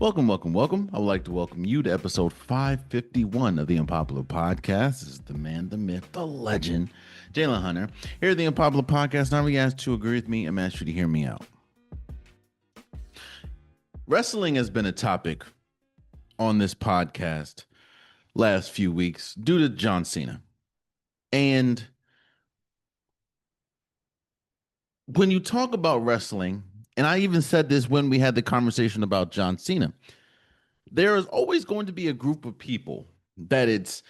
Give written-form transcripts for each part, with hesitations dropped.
Welcome, welcome, welcome. I would like to welcome you to episode 551 of the Unpopular Podcast. This is the man, the myth, the legend, Jalen Hunter. Here at the Unpopular Podcast, now we ask to agree with me and ask you to hear me out. Wrestling has been a topic on this podcast last few weeks due to John Cena. And when you talk about wrestling, and I even said this when we had the conversation about John Cena, there is always going to be a group of people that is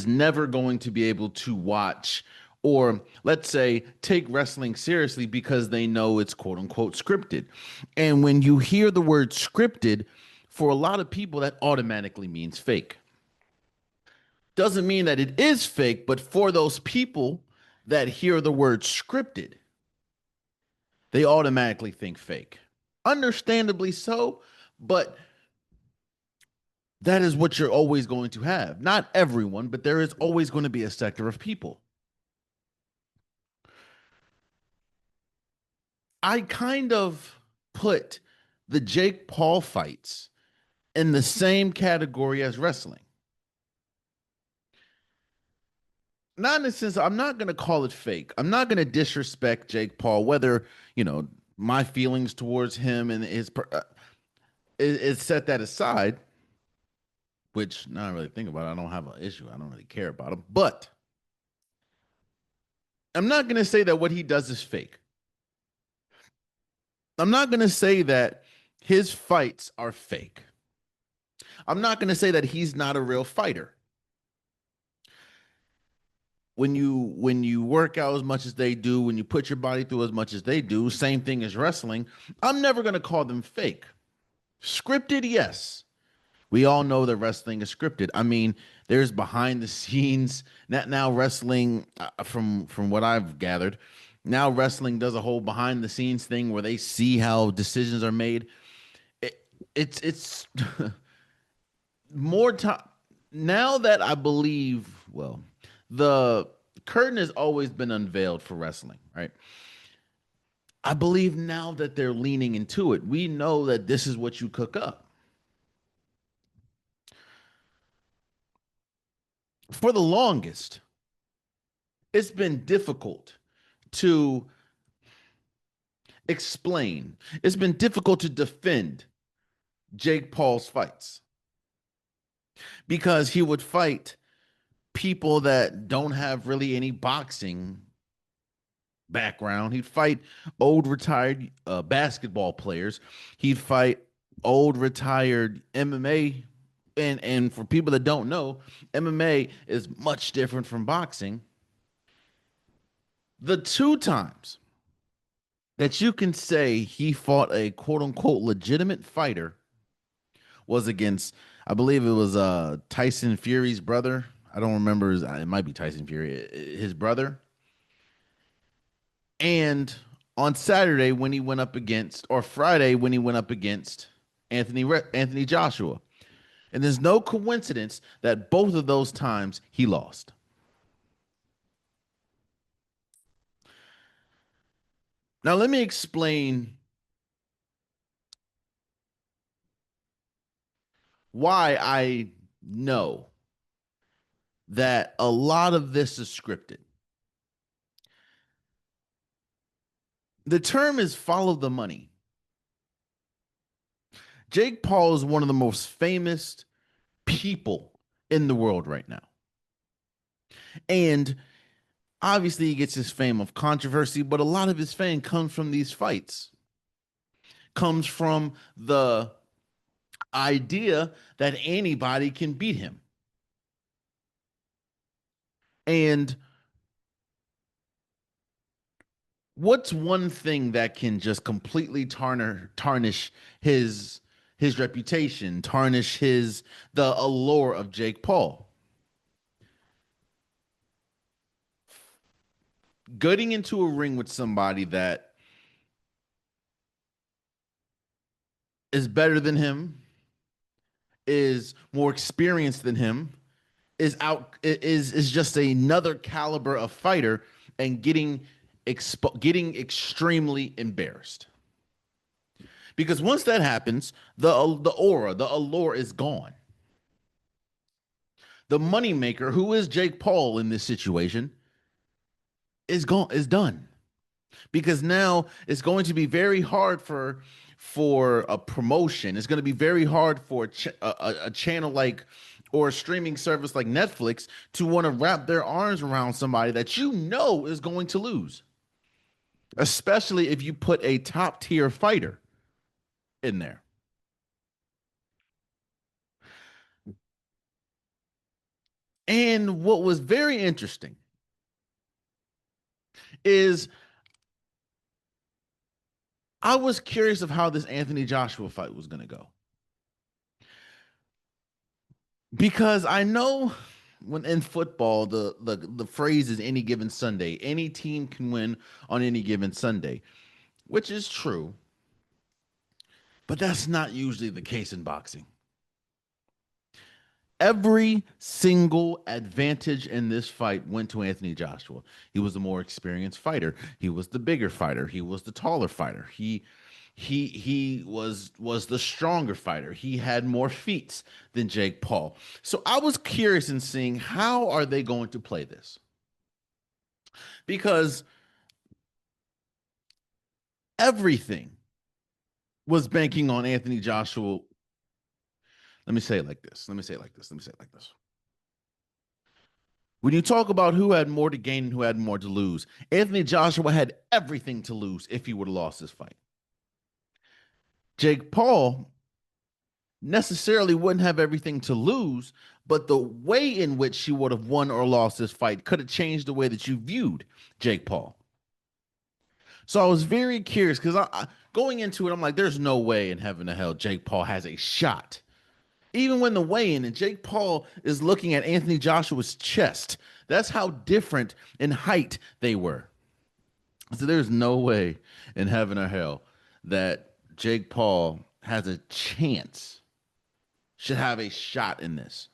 never going to be able to watch or, let's say, take wrestling seriously because they know it's quote unquote scripted. And when you hear the word scripted, for a lot of people, that automatically means fake. Doesn't mean that it is fake, but for those people that hear the word scripted, they automatically think fake. Understandably so, but that is what you're always going to have. Not everyone, but there is always going to be a sector of people. I kind of put the Jake Paul fights in the same category as wrestling. Not in the sense, I'm not going to call it fake. I'm not going to disrespect Jake Paul, whether, my feelings towards him and his is set that aside, which now I really think about it, I don't have an issue. I don't really care about him, but I'm not going to say that what he does is fake. I'm not going to say that his fights are fake. I'm not going to say that he's not a real fighter. When you work out as much as they do, when you put your body through as much as they do, same thing as wrestling, I'm never going to call them fake. Scripted, yes. We all know that wrestling is scripted. I mean, there's behind the scenes. Now wrestling, from what I've gathered, now wrestling does a whole behind the scenes thing where they see how decisions are made. It's more time now that I believe, the curtain has always been unveiled for wrestling, right? I believe now that they're leaning into it. We know that this is what you cook up. For the longest, it's been difficult to explain. It's been difficult to defend Jake Paul's fights because he would fight people that don't have really any boxing background. He'd fight old retired basketball players. He'd fight old retired MMA. And for people that don't know, MMA is much different from boxing. The two times that you can say he fought a quote unquote legitimate fighter was against, I believe it was Tyson Fury's brother. I don't remember. It might be Tyson Fury, his brother. And on Saturday when he went up against, or Friday when he went up against Anthony Joshua. And there's no coincidence that both of those times he lost. Now let me explain why I know that a lot of this is scripted. The term is follow the money. Jake Paul is one of the most famous people in the world right now. And obviously he gets his fame of controversy, but a lot of his fame comes from these fights. Comes from the idea that anybody can beat him. And what's one thing that can just completely tarnish his reputation, tarnish the allure of Jake Paul? Getting into a ring with somebody that is better than him, is more experienced than him, is just another caliber of fighter, and getting extremely embarrassed. Because once that happens, the aura, the allure is gone. The moneymaker, who is Jake Paul in this situation, is gone, is done. Because now it's going to be very hard for a promotion. It's going to be very hard for a channel like or a streaming service like Netflix to want to wrap their arms around somebody that you know is going to lose, especially if you put a top tier fighter in there. And what was very interesting is I was curious of how this Anthony Joshua fight was going to go. Because I know when in football the phrase is any given Sunday. Any team can win on any given Sunday, which is true, but that's not usually the case in boxing. Every single advantage in this fight went to Anthony Joshua. He was the more experienced fighter. He was the bigger fighter. He was the taller fighter. He was the stronger fighter. He had more feats than Jake Paul. So I was curious in seeing how are they going to play this? Because everything was banking on Anthony Joshua. Let me say it like this. Let me say it like this. Let me say it like this. When you talk about who had more to gain and who had more to lose, Anthony Joshua had everything to lose if he would have lost this fight. Jake Paul necessarily wouldn't have everything to lose, but the way in which he would have won or lost this fight could have changed the way that you viewed Jake Paul. So I was very curious because going into it, I'm like, there's no way in heaven or hell Jake Paul has a shot. Even when the weigh-in and Jake Paul is looking at Anthony Joshua's chest, that's how different in height they were. So there's no way in heaven or hell that Jake Paul has a chance, should have a shot in this.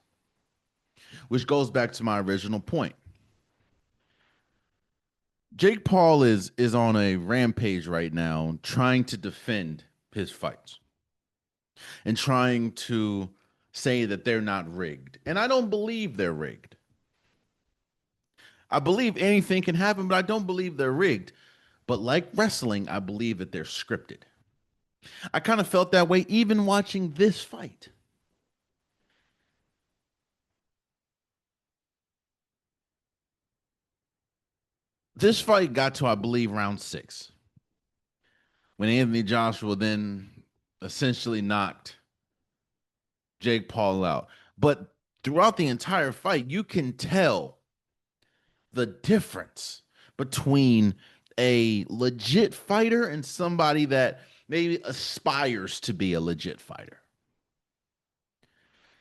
Which goes back to my original point. Jake Paul is on a rampage right now trying to defend his fights and trying to say that they're not rigged. And I don't believe they're rigged. I believe anything can happen, but I don't believe they're rigged. But like wrestling, I believe that they're scripted. I kind of felt that way even watching this fight. This fight got to, I believe, round 6 when Anthony Joshua then essentially knocked Jake Paul out. But throughout the entire fight, you can tell the difference between a legit fighter and somebody that maybe aspires to be a legit fighter.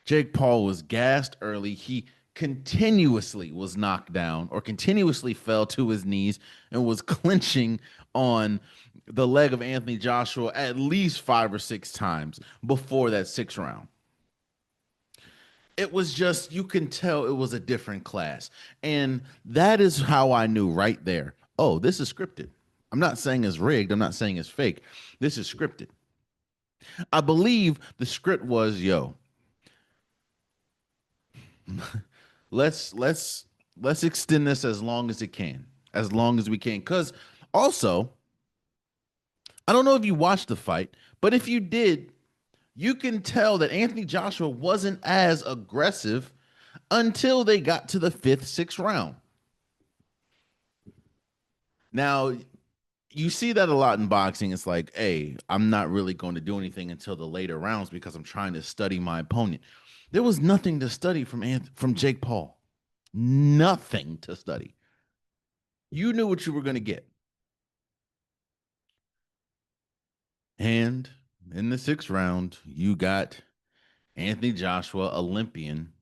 Jake Paul was gassed early. He continuously was knocked down or continuously fell to his knees and was clinching on the leg of Anthony Joshua at least 5 or 6 times before that 6th round. It was just, you can tell it was a different class. And that is how I knew right there, oh, this is scripted. I'm not saying it's rigged. I'm not saying it's fake. This is scripted. I believe the script was, yo, let's extend this as long as it can, as long as we can. Because also, I don't know if you watched the fight, but if you did, you can tell that Anthony Joshua wasn't as aggressive until they got to the 5th, 6th round. Now, you see that a lot in boxing. It's like, hey, I'm not really going to do anything until the later rounds because I'm trying to study my opponent. There was nothing to study from Jake Paul. Nothing to study. You knew what you were going to get. And in the 6th round, you got Anthony Joshua, Olympian,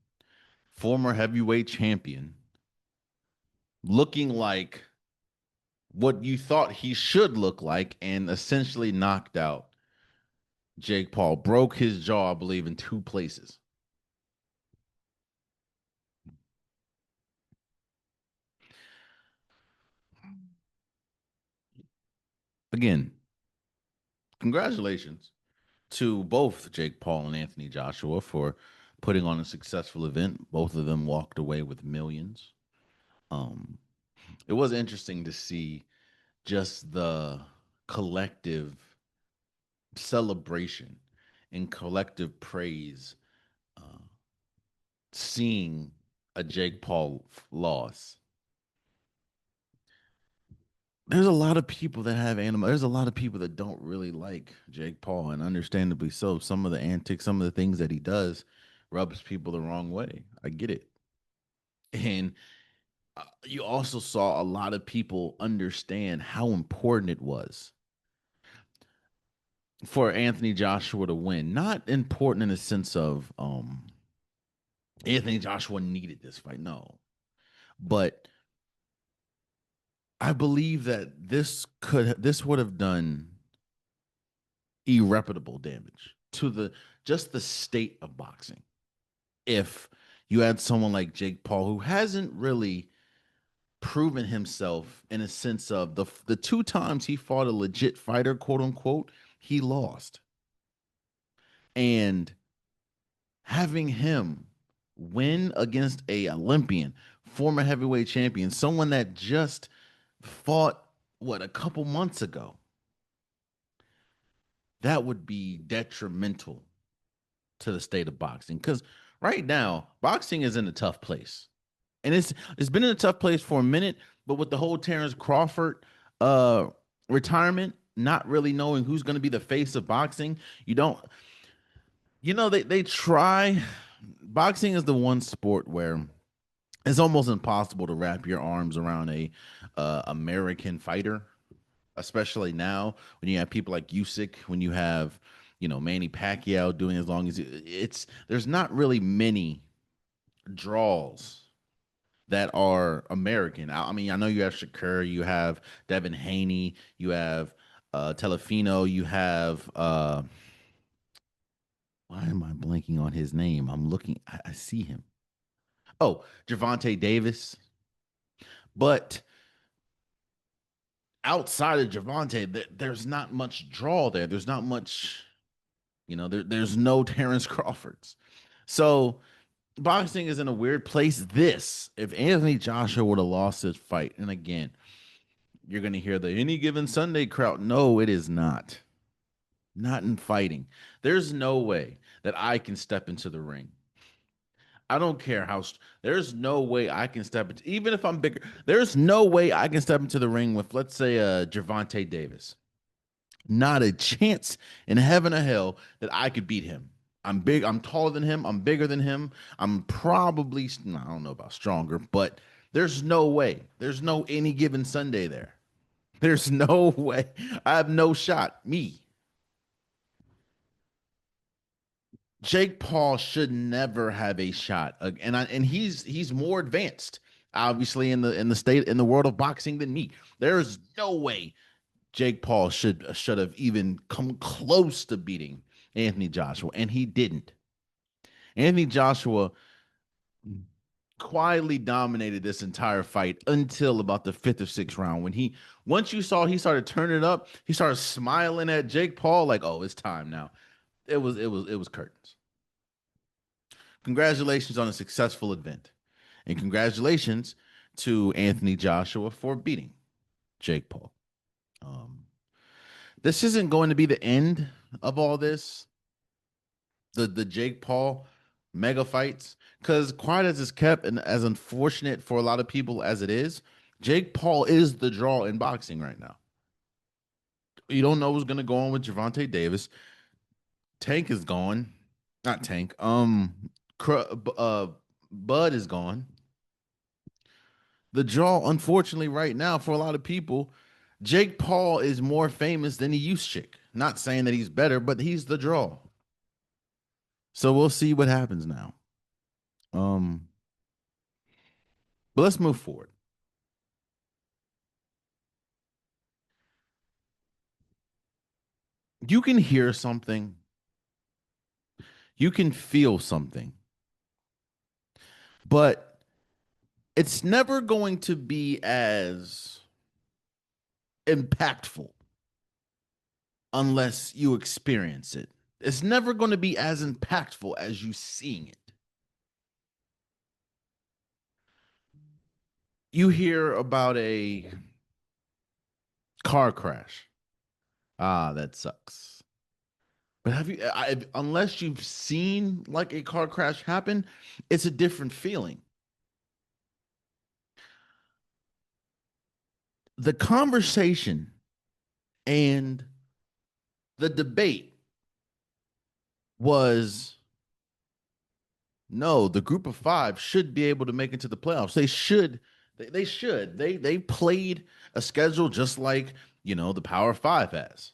former heavyweight champion, looking like what you thought he should look like and essentially knocked out Jake Paul. Broke his jaw, I believe, in 2 places. Again, congratulations to both Jake Paul and Anthony Joshua for putting on a successful event. Both of them walked away with millions. Um, it was interesting to see just the collective celebration and collective praise, uh, seeing a Jake Paul loss. There's a lot of people that have animal. There's a lot of people that don't really like Jake Paul, and understandably so. Some of the antics, some of the things that he does, rubs people the wrong way. I get it, and you also saw a lot of people understand how important it was for Anthony Joshua to win. Not important in the sense of Anthony Joshua needed this fight, no, but I believe that this would have done irreparable damage to the just the state of boxing if you had someone like Jake Paul who hasn't really proven himself in a sense of the two times he fought a legit fighter, quote unquote, he lost. And having him win against a Olympian, former heavyweight champion, someone that just fought a couple months ago, that would be detrimental to the state of boxing, because right now boxing is in a tough place, and it's been in a tough place for a minute. But with the whole Terrence Crawford uh retirement, not really knowing who's going to be the face of boxing, you don't, they try. Boxing is the one sport where it's almost impossible to wrap your arms around a American fighter, especially now when you have people like Usyk, when you have Manny Pacquiao doing as long as it's there's not really many draws that are American. I mean, I know you have Shakur, you have Devin Haney, you have Telefino, you have why am I blanking on his name? I'm looking, I see him. Oh, Javante Davis. But outside of Javante, there's not much draw there. There's not much, there's no Terrence Crawfords. So boxing is in a weird place. If Anthony Joshua would have lost this fight, and again, you're going to hear the any given Sunday crowd. No, it is not. Not in fighting. There's no way that I can step into the ring. I don't care how. There's no way I can step into, even if I'm bigger. There's no way I can step into the ring with, let's say, Javante Davis. Not a chance in heaven or hell that I could beat him. I'm big. I'm taller than him. I'm bigger than him. I'm probably, I don't know about stronger, but there's no way. There's no any given Sunday there. There's no way. I have no shot. Me. Jake Paul should never have a shot, and he's more advanced, obviously, in the world of boxing than me. There's no way Jake Paul should have even come close to beating Anthony Joshua, and he didn't. Anthony Joshua quietly dominated this entire fight until about the fifth or sixth round, when once you saw he started turning it up, he started smiling at Jake Paul like, "Oh, it's time now." It was curtains. Congratulations on a successful event, and congratulations to Anthony Joshua for beating Jake Paul. Um, this isn't going to be the end of all this. The Jake Paul mega fights, because quiet as it's kept and as unfortunate for a lot of people as it is, Jake Paul is the draw in boxing right now. You don't know who's going to go on with Javante Davis. Tank is gone. Not Tank. Bud is gone. The draw, unfortunately, right now for a lot of people, Jake Paul is more famous than he used to. Not saying that he's better, but he's the draw. So we'll see what happens now. Um, but let's move forward. You can hear something, you can feel something, but it's never going to be as impactful unless you experience it. It's never going to be as impactful as you seeing it. You hear about a car crash. Ah, that sucks. But unless you've seen like a car crash happen, it's a different feeling. The conversation and the debate was no, the group of five should be able to make it to the playoffs. They should. They should. They played a schedule just like, the Power Five has.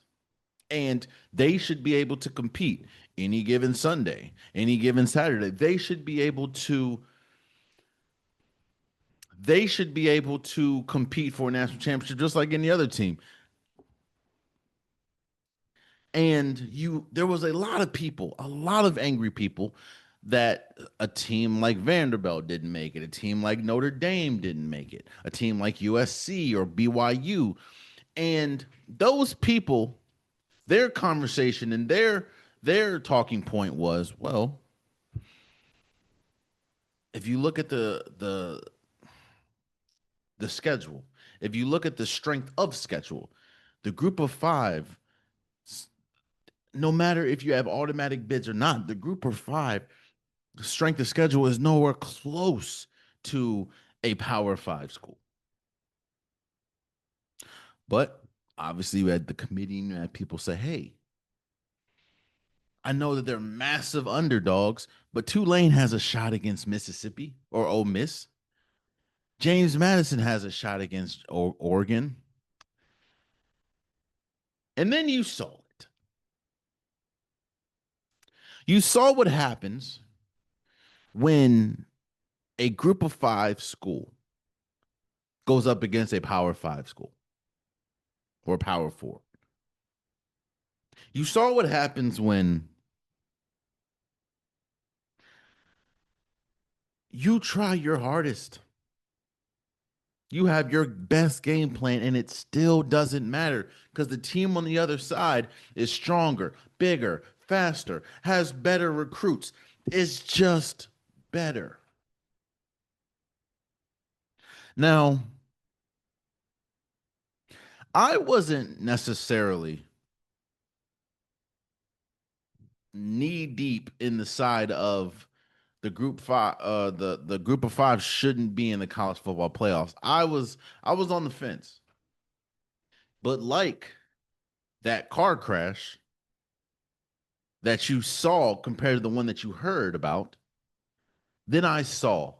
And they should be able to compete any given Sunday, any given Saturday. They should be able to compete for a national championship just like any other team. And there was a lot of people, a lot of angry people that a team like Vanderbilt didn't make it, a team like Notre Dame didn't make it, a team like USC or BYU. And those people, their conversation and their talking point was, well, if you look at the schedule, if you look at the strength of schedule, the group of five, no matter if you have automatic bids or not, the group of five, the strength of schedule is nowhere close to a Power Five school. But obviously, we had the committee and you had people say, hey, I know that they're massive underdogs, but Tulane has a shot against Mississippi or Ole Miss. James Madison has a shot against Oregon. And then you saw it. You saw what happens when a group of five school goes up against a Power Five school or Power Four. You saw what happens when you try your hardest. You have your best game plan and it still doesn't matter because the team on the other side is stronger, bigger, faster, has better recruits. It's just better. Now, I wasn't necessarily knee deep in the side of the group five. The group of five shouldn't be in the college football playoffs. I was on the fence, but like that car crash that you saw compared to the one that you heard about, then I saw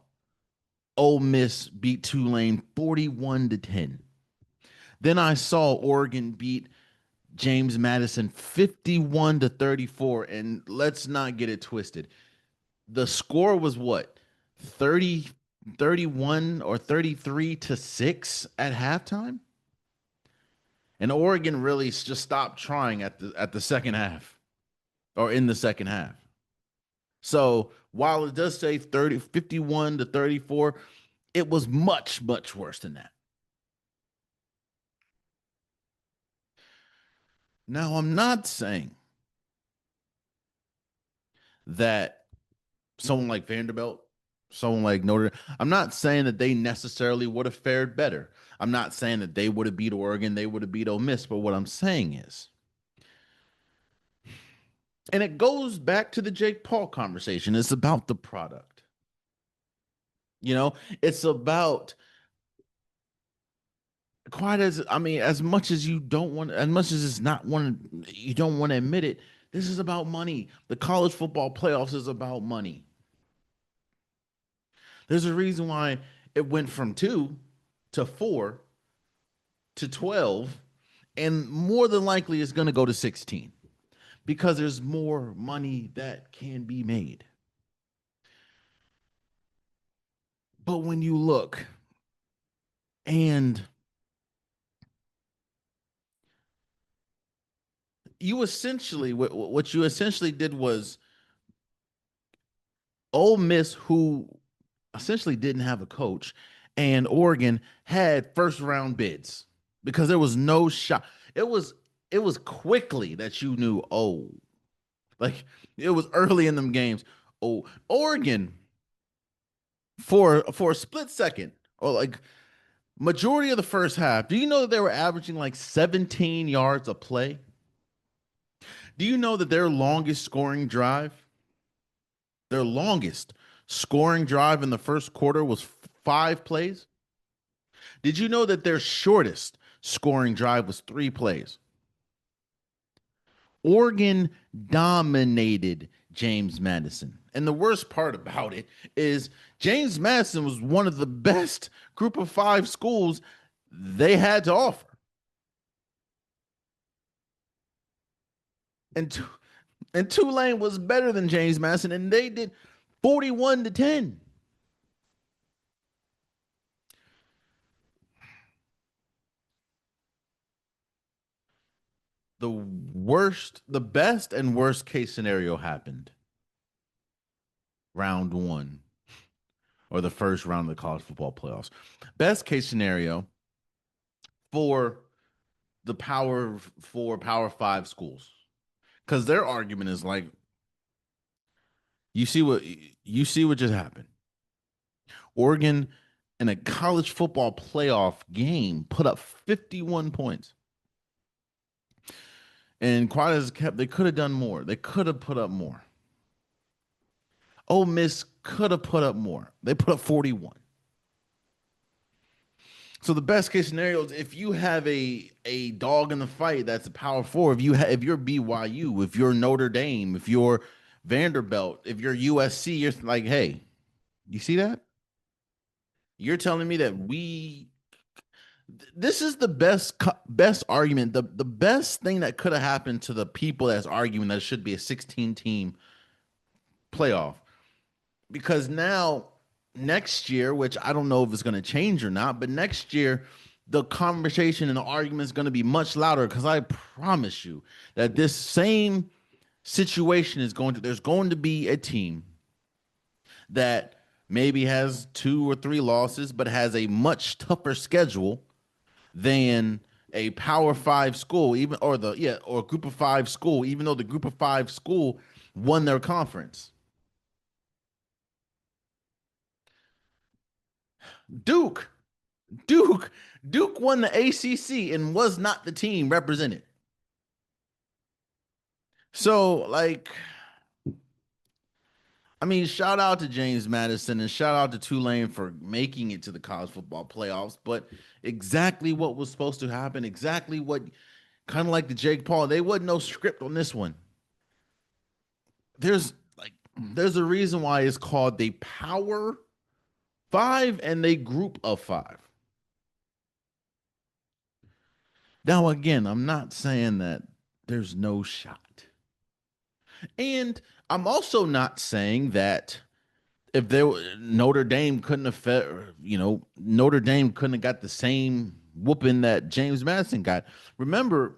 Ole Miss beat Tulane 41-10. Then I saw Oregon beat James Madison 51-34. And let's not get it twisted. The score was what? 30, 31 or 33-6 at halftime? And Oregon really just stopped trying at the second half or in the second half. So while it does say 51-34, it was much, much worse than that. Now, I'm not saying that someone like Vanderbilt, someone like Notre Dame, I'm not saying that they necessarily would have fared better. I'm not saying that they would have beat Oregon, they would have beat Ole Miss. But what I'm saying is, and it goes back to the Jake Paul conversation, it's about the product. It's about as much as you don't want, as much as it's not one, you don't want to admit it. This is about money. The college football playoffs is about money. There's a reason why it went from 2 to 4 to 12, and more than likely it's going to go to 16 because there's more money that can be made. But when you look and what you essentially did was Ole Miss, who essentially didn't have a coach, and Oregon had first round bids because there was no shot. it was quickly that you knew, oh, like it was early in them games. Oh, Oregon for a split second, or like majority of the first half. Do you know that they were averaging like 17 yards a play? Do you know that their longest scoring drive in the first quarter was 5 plays? Did you know that their shortest scoring drive was 3 plays? Oregon dominated James Madison. And the worst part about it is James Madison was one of the best group of 5 schools they had to offer. And, and Tulane was better than James Madison, and they did 41-10. The best and worst case scenario happened round one, or the first round of the college football playoffs. Best case scenario for the Power 5 schools, because their argument is like, you see what just happened. Oregon in a college football playoff game put up 51 points. And quite as kept, they could have done more. They could have put up more. Ole Miss could have put up more. They put up 41. So the best case scenario is if you have a dog in the fight that's a Power 4. If you're BYU, if you're Notre Dame, if you're Vanderbilt, if you're USC, you're like, hey, you see that? You're telling me that this is the best argument. The best thing that could have happened to the people that's arguing that it should be a 16 team playoff, because now next year, which I don't know if it's going to change or not, but next year the conversation and the argument is going to be much louder, because I promise you that this same situation there's going to be a team that maybe has 2 or 3 losses but has a much tougher schedule than a Power 5 school, even or a Group of 5 school, even though the Group of 5 school won their conference. Duke, Duke, Duke won the ACC and was not the team represented. So, like, I mean, shout out to James Madison and shout out to Tulane for making it to the college football playoffs. But exactly what was supposed to happen, exactly what, kind of like the Jake Paul, they wasn't no script on this one. There's a reason why it's called the Power 5 and they Group of 5. Now, again, I'm not saying that there's no shot. And I'm also not saying that if Notre Dame couldn't have, Notre Dame couldn't have got the same whooping that James Madison got. Remember,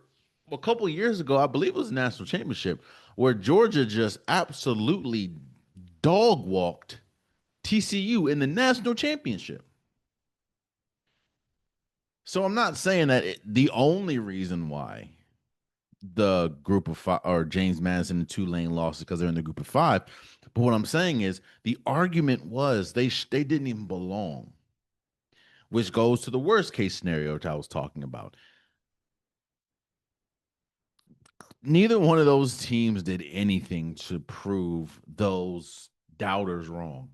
a couple of years ago, I believe it was a national championship, where Georgia just absolutely dog walked TCU in the national championship. So I'm not saying that the only reason why the Group of 5 or James Madison and Tulane lost because they're in the Group of 5. But what I'm saying is the argument was they didn't even belong, which goes to the worst case scenario that I was talking about. Neither one of those teams did anything to prove those doubters wrong.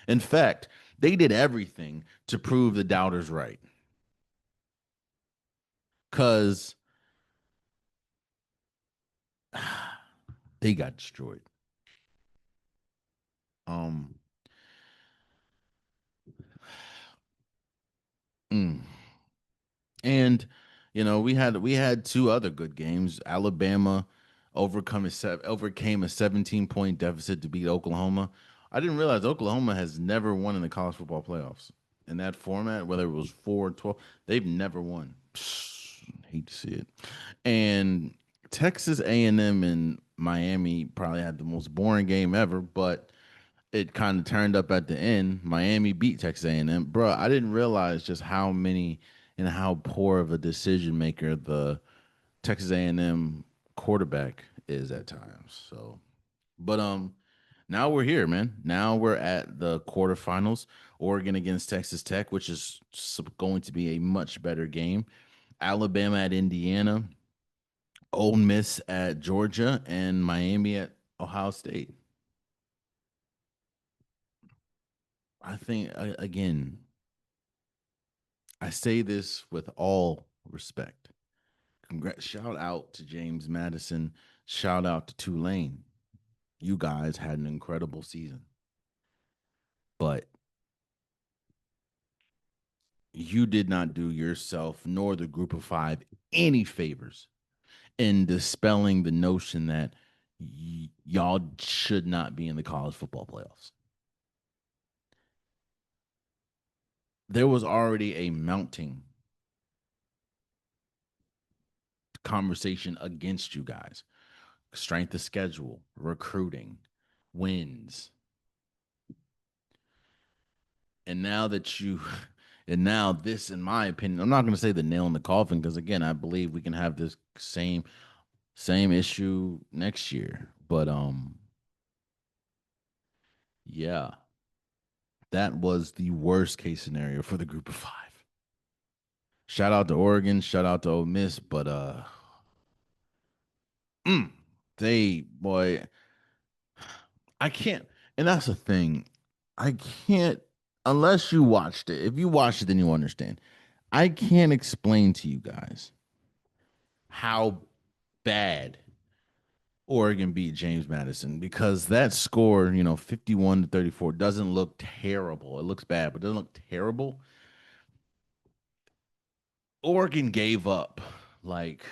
In fact, they did everything to prove the doubters right. Because they got destroyed. Mm. And we had 2 other good games. Alabama overcame a 17-point deficit to beat Oklahoma. I didn't realize Oklahoma has never won in the college football playoffs in that format, whether it was 4 or 12. They've never won. Hate to see it. And Texas A&M and Miami probably had the most boring game ever, but it kind of turned up at the end. Miami beat Texas A&M. Bro, I didn't realize just how many and how poor of a decision maker the Texas A&M quarterback is at times. So, but now we're here, man. Now we're at the quarterfinals. Oregon against Texas Tech, which is going to be a much better game. Alabama at Indiana, Ole Miss at Georgia, and Miami at Ohio State. I think again, I say this with all respect. Congrats! Shout out to James Madison. Shout out to Tulane. You guys had an incredible season, but you did not do yourself nor the group of five any favors in dispelling the notion that y'all should not be in the college football playoffs. There was already a mounting conversation against you guys. Strength of schedule, recruiting, wins. And now that you and now this, in my opinion, I'm not going to say the nail in the coffin because again, I believe we can have this same issue next year. But yeah, that was the worst case scenario for the group of five. Shout out to Oregon, shout out to Ole Miss, but they boy, I can't, and that's the thing. I can't unless you watched it. If you watched it, then you understand. I can't explain to you guys how bad Oregon beat James Madison because that score, 51-34, doesn't look terrible. It looks bad, but it doesn't look terrible. Oregon gave up, like,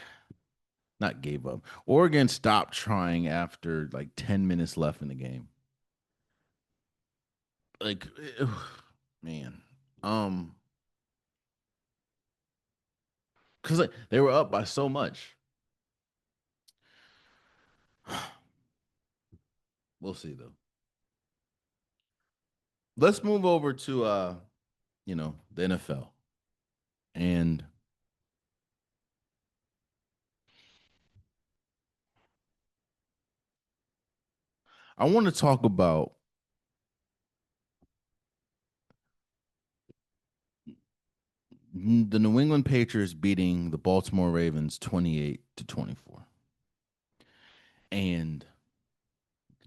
not gave up. Oregon stopped trying after like 10 minutes left in the game. Like, man, because like, they were up by so much. We'll see though. Let's move over to the NFL. And I want to talk about the New England Patriots beating the Baltimore Ravens 28-24. And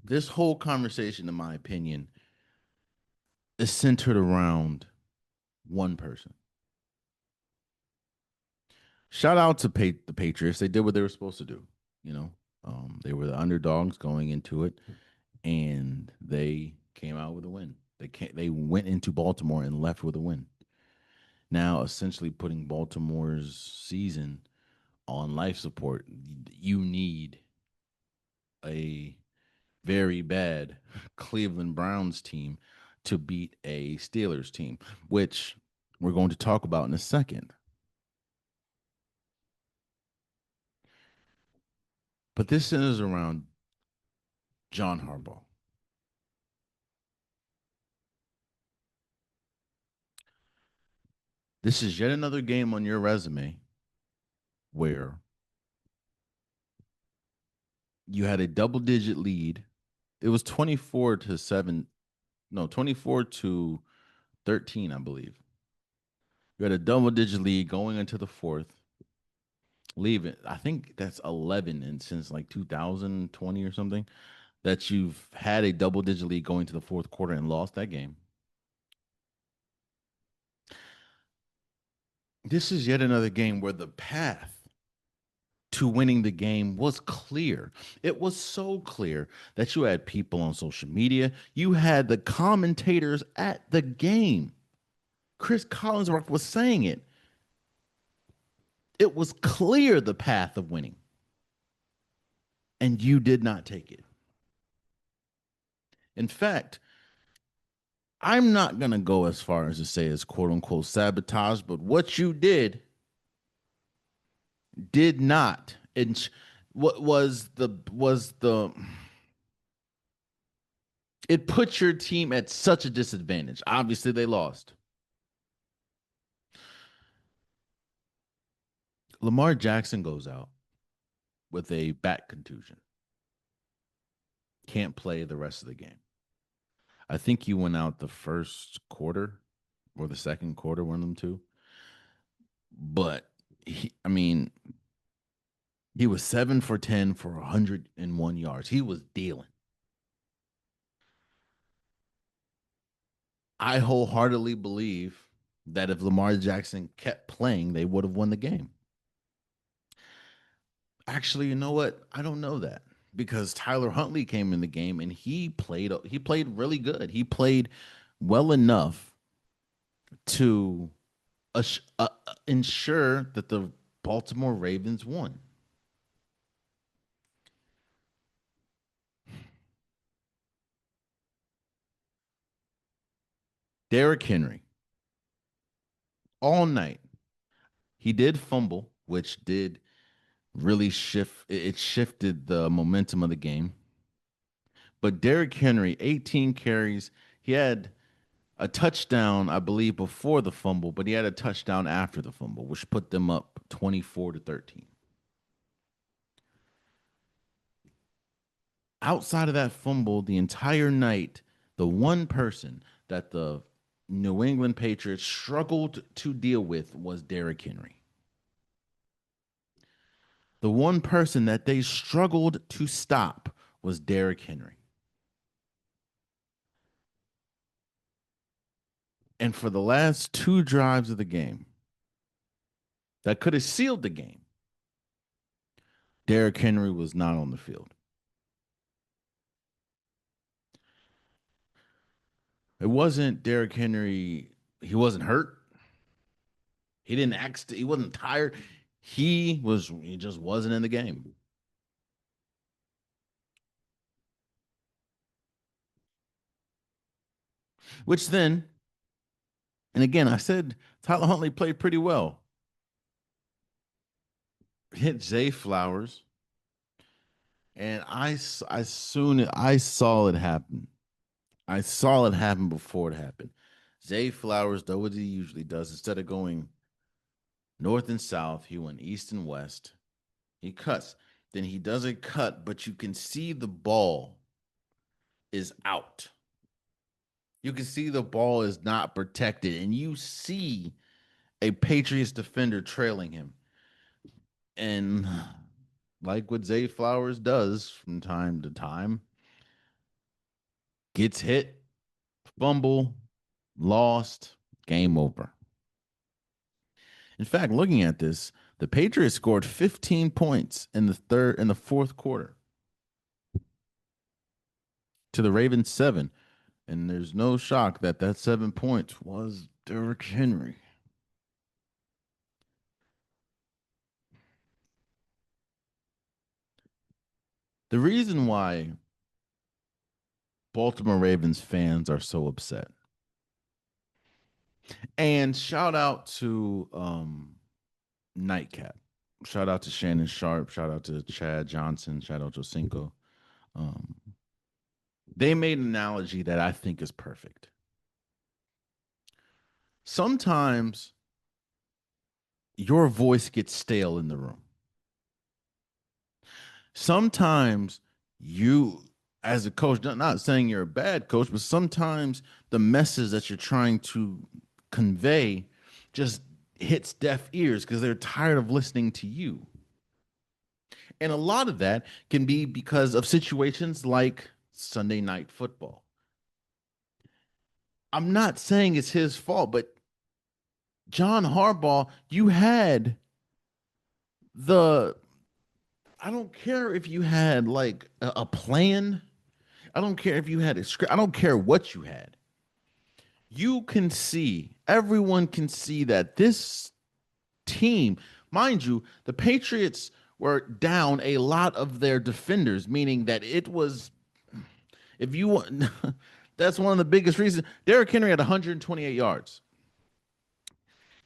this whole conversation, in my opinion, is centered around one person. Shout out to the Patriots. They did what they were supposed to do. They were the underdogs going into it, and they came out with a win. They went into Baltimore and left with a win. Now, essentially putting Baltimore's season on life support. You need a very bad Cleveland Browns team to beat a Steelers team, which we're going to talk about in a second. But this centers around John Harbaugh. This is yet another game on your resume where you had a double digit lead. It was 24 to 7. No, 24 to 13, I believe. You had a double digit lead going into the fourth. Leave it. I think that's 11 and since like 2020 or something that you've had a double digit lead going to the fourth quarter and lost that game. This is yet another game where the path to winning the game was clear. It was so clear that you had people on social media, you had the commentators at the game. Chris Collinsworth was saying it. It was clear the path of winning. And you did not take it. In fact, I'm not going to go as far as to say it's quote unquote sabotage, but what you did not. And what was the it put your team at such a disadvantage. Obviously, they lost. Lamar Jackson goes out. with a back contusion. Can't play the rest of the game. I think he went out the first quarter or the second quarter, one of them two. But he was 7 for 10 for 101 yards. He was dealing. I wholeheartedly believe that if Lamar Jackson kept playing, they would have won the game. Actually, you know what? I don't know that because Tyler Huntley came in the game and he played really good. He played well enough to ensure that the Baltimore Ravens won. Derrick Henry, all night, he did fumble, which did really shifted the momentum of the game. But Derrick Henry, 18 carries, he had a touchdown, I believe, before the fumble, but he had a touchdown after the fumble, which put them up 24-13. Outside of that fumble, the entire night, the one person that the New England Patriots struggled to deal with was Derrick Henry. The one person that they struggled to stop was Derrick Henry. And for the last two drives of the game that could have sealed the game, Derrick Henry was not on the field. It wasn't Derrick Henry. He wasn't hurt. He didn't act. He wasn't tired. He just wasn't in the game. Which then, and again, I said Tyler Huntley played pretty well. Hit Zay Flowers, and I saw it happen. I saw it happen before it happened. Zay Flowers, though, what he usually does, instead of going north and south, he went east and west. He cuts. Then he doesn't cut, but you can see the ball is out. You can see the ball is not protected, and you see a Patriots defender trailing him. And like what Zay Flowers does from time to time, gets hit, fumble, lost, game over. In fact, looking at this, the Patriots scored 15 points in the fourth quarter to the Ravens 7. And there's no shock that 7 points was Derrick Henry. The reason why Baltimore Ravens fans are so upset. And shout out to Nightcap. Shout out to Shannon Sharp. Shout out to Chad Johnson. Shout out to Cinco. They made an analogy that I think is perfect. Sometimes your voice gets stale in the room. Sometimes you, as a coach, not saying you're a bad coach, but sometimes the message that you're trying to convey just hits deaf ears because they're tired of listening to you. And a lot of that can be because of situations like Sunday Night Football. I'm not saying it's his fault, but John Harbaugh, you had I don't care if you had like a plan. I don't care if you had a script. I don't care what you had. You can see, everyone can see that this team, mind you, the Patriots were down a lot of their defenders, meaning that it was, if you want, that's one of the biggest reasons. Derrick Henry had 128 yards.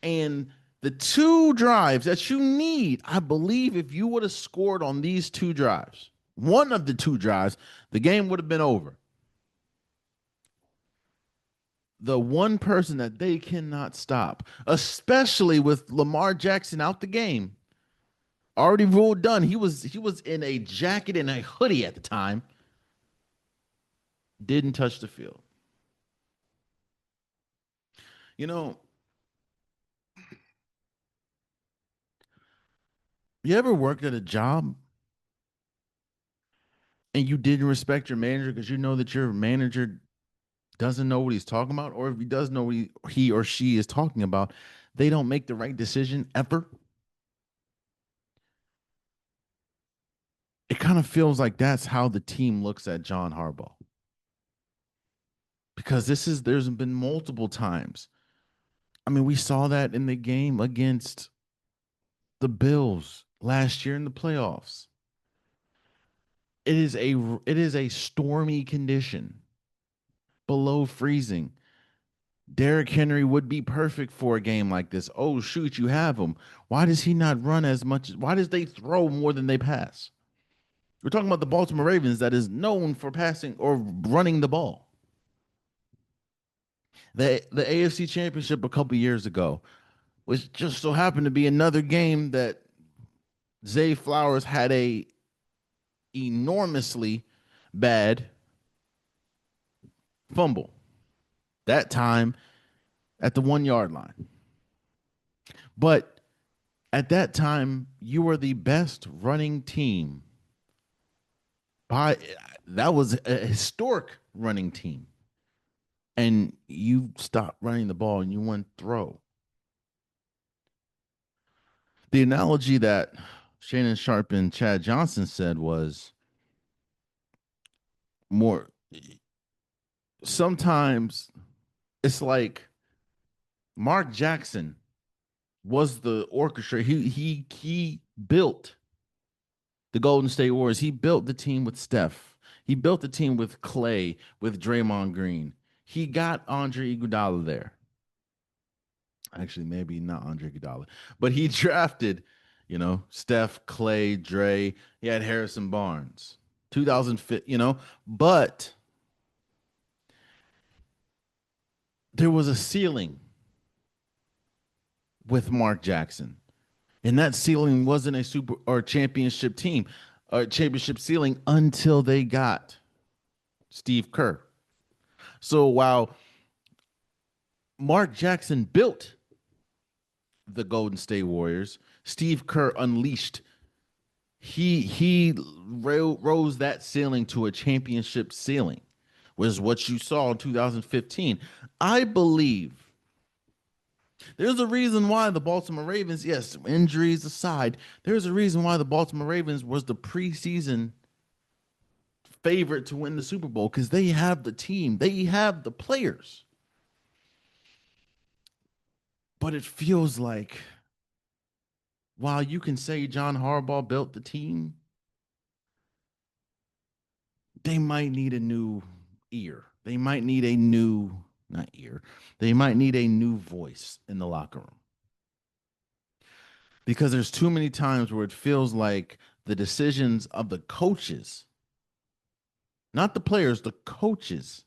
And the two drives that you need, I believe if you would have scored on these two drives, one of the two drives, the game would have been over. The one person that they cannot stop, especially with Lamar Jackson out the game, Already ruled done. He was in a jacket and a hoodie at the time. Didn't touch the field. You know, you ever worked at a job and you didn't respect your manager because you know that your manager doesn't know what he's talking about, or if he does know what he or she is talking about, they don't make the right decision ever? It kind of feels like that's how the team looks at John Harbaugh. Because there's been multiple times. I mean, we saw that in the game against the Bills last year in the playoffs. It is a stormy condition, below freezing. Derrick Henry would be perfect for a game like this. Oh shoot, you have him. Why does he not run as much? Why does they throw more than they pass? We're talking about the Baltimore Ravens that is known for passing or running the ball. The AFC Championship a couple years ago was just so happened to be another game that Zay Flowers had a enormously bad fumble. That time at the 1 yard line. But at that time, you were the best running team. By that was a historic running team. And you stopped running the ball and you went throw. The analogy that Shannon Sharp and Chad Johnson said was more sometimes it's like Mark Jackson was the orchestra. He built the Golden State Warriors. He built the team with Steph. He built the team with Clay, with Draymond Green. He got Andre Iguodala there. Actually, maybe not Andre Iguodala, but he drafted, Steph, Clay, Dre. He had Harrison Barnes, 2005. But there was a ceiling with Mark Jackson. And that ceiling wasn't a super or championship team or championship ceiling until they got Steve Kerr. So while Mark Jackson built the Golden State Warriors, Steve Kerr unleashed. He rose that ceiling to a championship ceiling, was what you saw in 2015. I believe there's a reason why the Baltimore Ravens, yes, injuries aside, there's a reason why the Baltimore Ravens was the preseason favorite to win the Super Bowl, because they have the team, they have the players. But it feels like while you can say John Harbaugh built the team, they might need a new ear. They might need a new, not ear, they might need a new voice in the locker room. Because there's too many times where it feels like the decisions of the coaches, not the players, the coaches.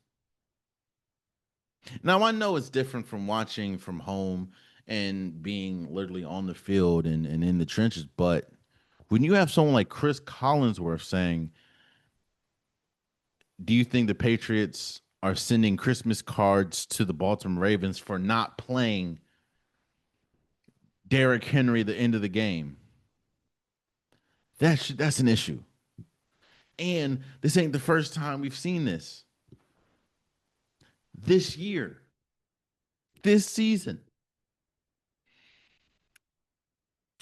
Now, I know it's different from watching from home and being literally on the field and in the trenches, but when you have someone like Chris Collinsworth saying, do you think the Patriots are sending Christmas cards to the Baltimore Ravens for not playing Derrick Henry at the end of the game? That's an issue. And this ain't the first time we've seen this. This year, this season.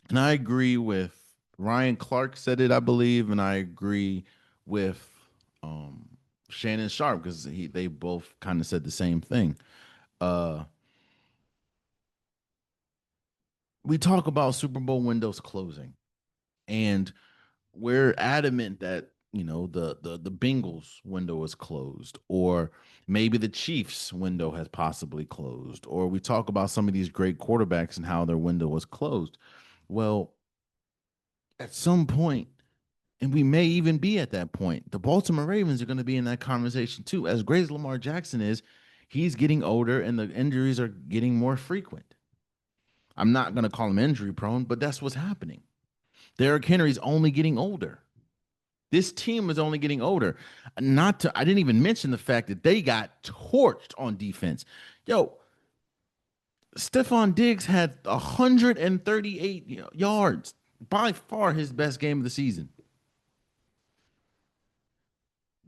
And I agree with Ryan Clark said it, I believe, and I agree with Shannon Sharp, because they both kind of said the same thing. We talk about Super Bowl windows closing, and we're adamant that the Bengals window is closed, or maybe the Chiefs window has possibly closed, or we talk about some of these great quarterbacks and how their window was closed. Well, at some point, and we may even be at that point, the Baltimore Ravens are going to be in that conversation too. As great as Lamar Jackson is, he's getting older and the injuries are getting more frequent. I'm not going to call him injury prone, but that's what's happening. Derrick Henry's only getting older. This team is only getting older. Not to, I didn't even mention the fact that they got torched on defense. Yo, Stephon Diggs had 138 yards, by far his best game of the season.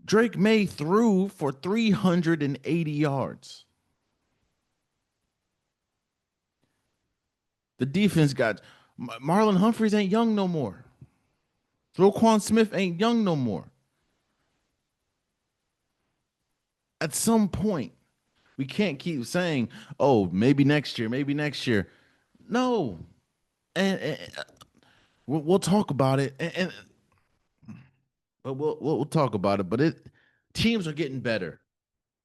Drake May threw for 380 yards. The defense got Marlon Humphreys ain't young no more. Roquan Smith ain't young no more. At some point, we can't keep saying, "Oh, maybe next year, maybe next year." No, and we'll talk about it, but we'll talk about it. But teams are getting better.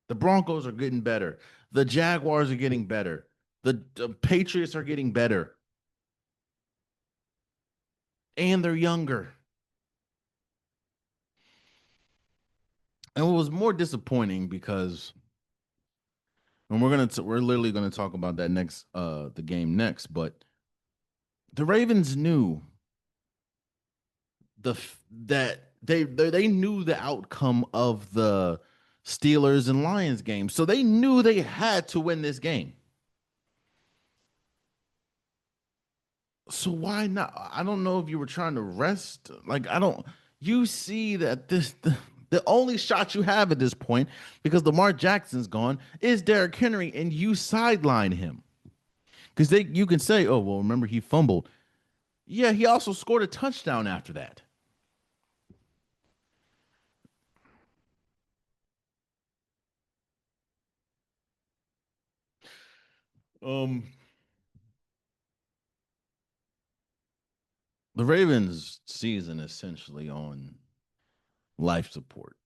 The Broncos are getting better. The Jaguars are getting better. The Patriots are getting better, and they're younger. And what was more disappointing because, and we're literally gonna talk about that next the game next, but the Ravens knew that they knew the outcome of the Steelers and Lions game, so they knew they had to win this game. So why not? I don't know if you were trying to rest. Like I don't. You see that the only shot you have at this point, because Lamar Jackson's gone, is Derrick Henry, and you sideline him because you can say, oh well, remember he fumbled. Yeah, he also scored a touchdown after that. Um, the Ravens season essentially on life support.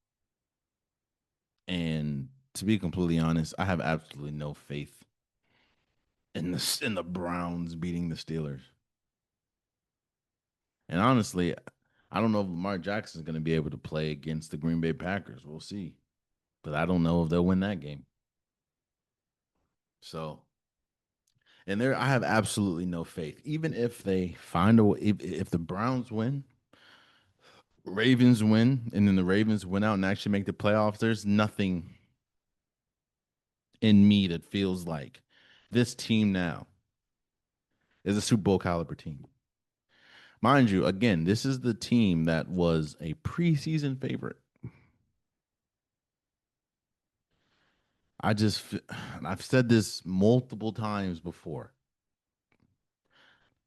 And to be completely honest, I have absolutely no faith in the Browns beating the Steelers. And honestly, I don't know if Lamar Jackson is going to be able to play against the Green Bay Packers. We'll see. But I don't know if they'll win that game. So, and there I have absolutely no faith. Even if they find a way, if the Browns win, Ravens win, and then the Ravens win out and actually make the playoffs, there's nothing in me that feels like this team now is a Super Bowl caliber team. Mind you, again, this is the team that was a preseason favorite. I just, I've said this multiple times before,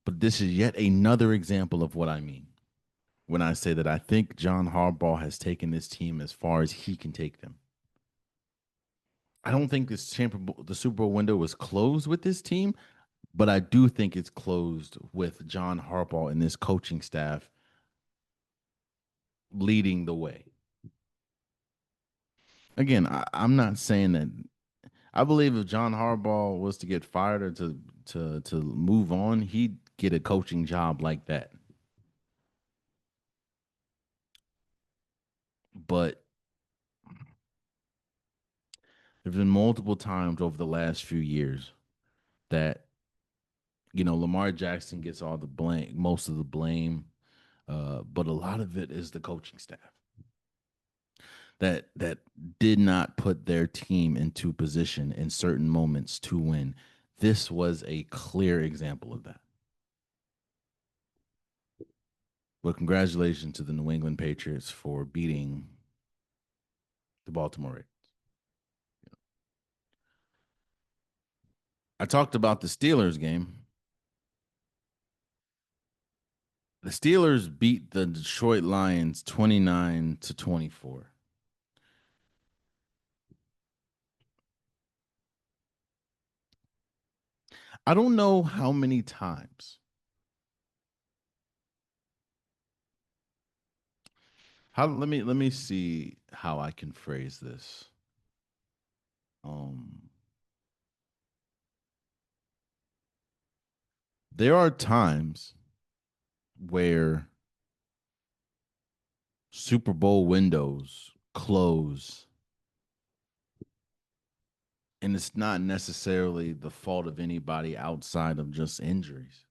but this is yet another example of what I mean when I say that I think John Harbaugh has taken this team as far as he can take them. I don't think the Super Bowl window was closed with this team, but I do think it's closed with John Harbaugh and this coaching staff leading the way. Again, I'm not saying that. I believe if John Harbaugh was to get fired or to move on, he'd get a coaching job like that. But there's been multiple times over the last few years that Lamar Jackson gets all the blame, most of the blame, but a lot of it is the coaching staff that did not put their team into position in certain moments to win. This was a clear example of that. Well, congratulations to the New England Patriots for beating the Baltimore Ravens. I talked about the Steelers game. The Steelers beat the Detroit Lions 29-24. I don't know how many times. Let me see how I can phrase this. Um there are times where Super Bowl windows close, and it's not necessarily the fault of anybody outside of just injuries.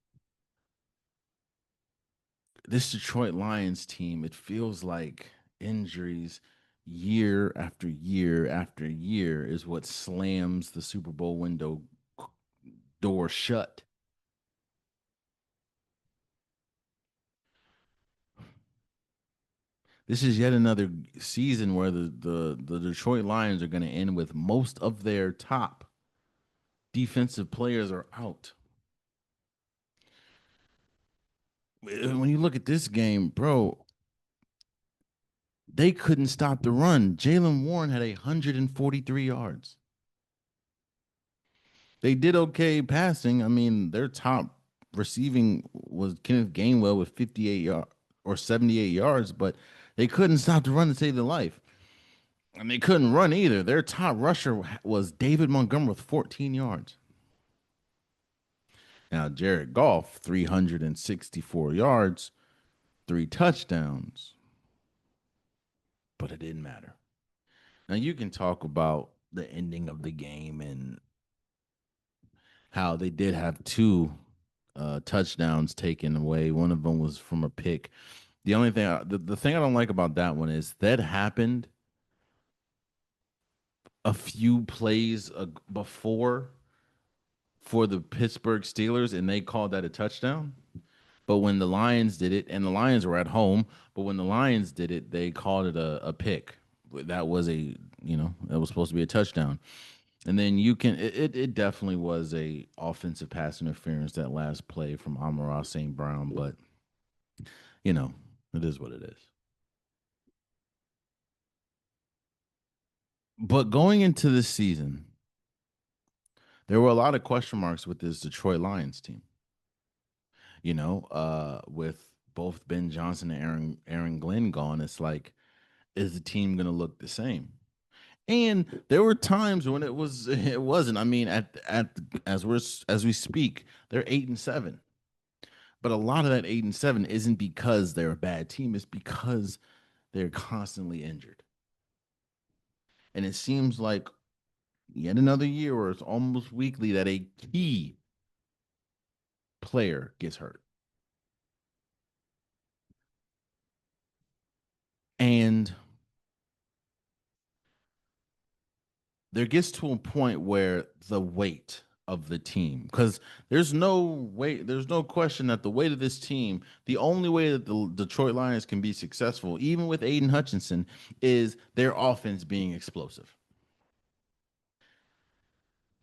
this Detroit Lions team, it feels like injuries year after year after year is what slams the Super Bowl window door shut. This is yet another season where the Detroit Lions are going to end with most of their top defensive players are out. When you look at this game, bro, they couldn't stop the run. Jalen Warren had 143 yards. They did okay passing. I mean, their top receiving was Kenneth Gainwell with 58 yards or 78 yards, but they couldn't stop the run to save their life. And they couldn't run either. Their top rusher was David Montgomery with 14 yards. Now, Jared Goff, 364 yards, three touchdowns, but it didn't matter. Now, you can talk about the ending of the game and how they did have two touchdowns taken away. One of them was from a pick. The only thing, the thing I don't like about that one is that happened a few plays before for the Pittsburgh Steelers, and they called that a touchdown. But when the Lions did it, and the Lions were at home, but when the Lions did it, they called it a pick. That was that was supposed to be a touchdown. And then it definitely was a offensive pass interference, that last play from Amon-Ra St. Brown, but you know, it is what it is. But going into this season, there were a lot of question marks with this Detroit Lions team. With both Ben Johnson and Aaron Glenn gone, it's like, is the team going to look the same? And there were times when it wasn't. I mean, at as we speak, they're 8-7. But a lot of that 8-7 isn't because they're a bad team, it's because they're constantly injured. And it seems like yet another year where it's almost weekly that a key player gets hurt. And there gets to a point where the weight of the team, because there's no question that the weight of this team, the only way that the Detroit Lions can be successful, even with Aiden Hutchinson, is their offense being explosive.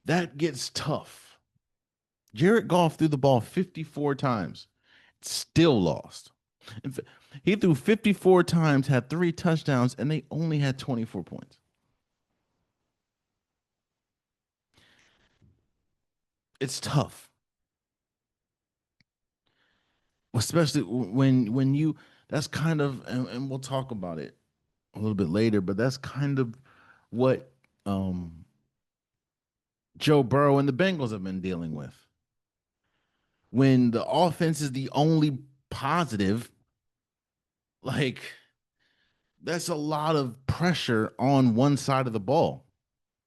That gets tough. Jared Goff threw the ball 54 times, still lost. He threw 54 times, had three touchdowns, and they only had 24 points. It's tough, especially when you. That's kind of, and we'll talk about it a little bit later, but that's kind of what Joe Burrow and the Bengals have been dealing with. When the offense is the only positive, like, that's a lot of pressure on one side of the ball.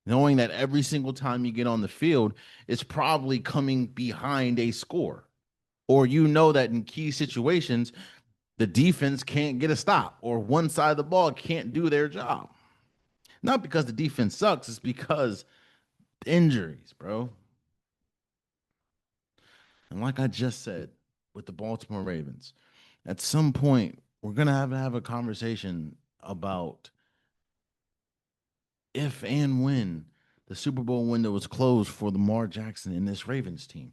Knowing that every single time you get on the field, it's probably coming behind a score. Or that in key situations, the defense can't get a stop, or one side of the ball can't do their job. Not because the defense sucks, it's because injuries, bro. And like I just said with the Baltimore Ravens, at some point, we're going to have a conversation about if and when the Super Bowl window was closed for Lamar Jackson and this Ravens team.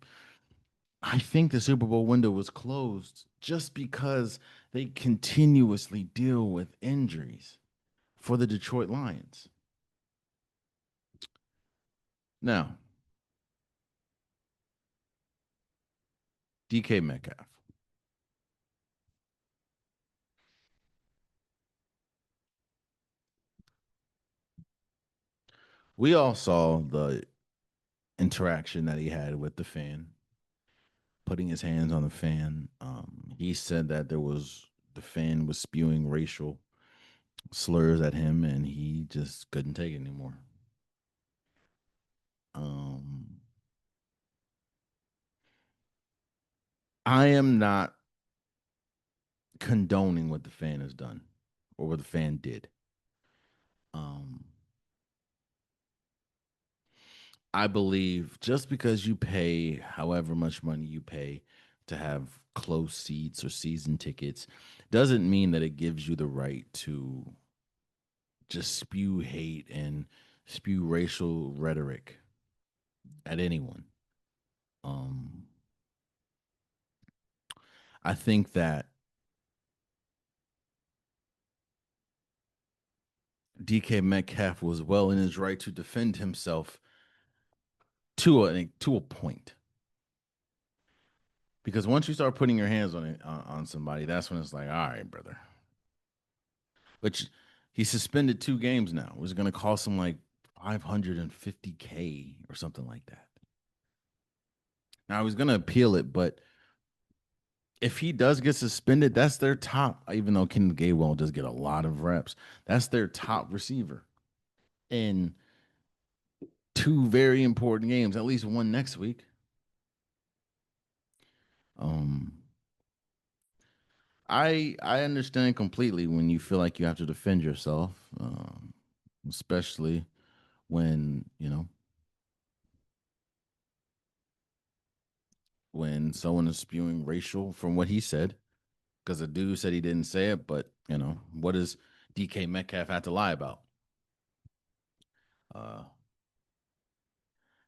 I think the Super Bowl window was closed just because they continuously deal with injuries for the Detroit Lions. Now, DK Metcalf. We all saw the interaction that he had with the fan, putting his hands on the fan. He said that the fan was spewing racial slurs at him, and he just couldn't take it anymore. Um, I am not condoning what the fan has done or what the fan did. Um, I believe just because you pay however much money you pay to have close seats or season tickets doesn't mean that it gives you the right to just spew hate and spew racial rhetoric at anyone. Um, I think that DK Metcalf was well in his right to defend himself to a point. Because once you start putting your hands on it on somebody, that's when it's like, all right, brother. Which he suspended 2 games now. It was going to cost him like 550K or something like that. Now he's going to appeal it, but if he does get suspended, that's their top. Even though Kenneth Gainwell does get a lot of reps, that's their top receiver in 2 very important games. At least one next week. Um, I understand completely when you feel like you have to defend yourself, especially when when someone is spewing racial from what he said. Because the dude said he didn't say it, but what does DK Metcalf have to lie about? Uh,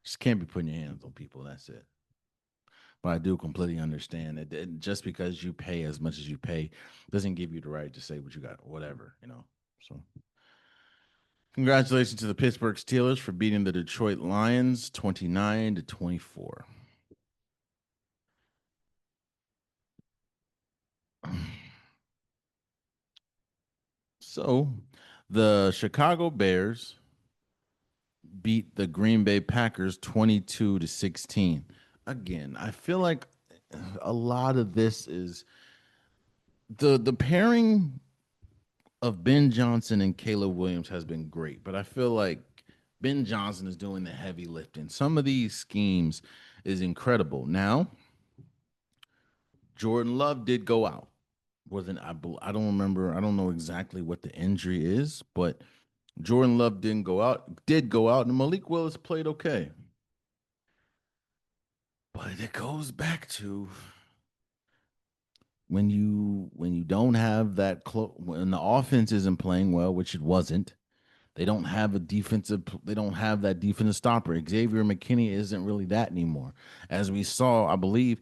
just can't be putting your hands on people. That's it. But I do completely understand that just because you pay as much as you pay doesn't give you the right to say what you got, whatever. So, congratulations to the Pittsburgh Steelers for beating the Detroit Lions 29-24. So, the Chicago Bears beat the Green Bay Packers 22-16. Again, I feel like a lot of this is the pairing of Ben Johnson and Caleb Williams has been great, but I feel like Ben Johnson is doing the heavy lifting. Some of these schemes is incredible. Now, Jordan Love did go out. Wasn't I don't remember. I don't know exactly what the injury is, but Jordan Love didn't go out. Did go out, and Malik Willis played okay. But it goes back to when you don't have that when the offense isn't playing well, which it wasn't. They don't have a defensive. They don't have that defensive stopper. Xavier McKinney isn't really that anymore. As we saw, I believe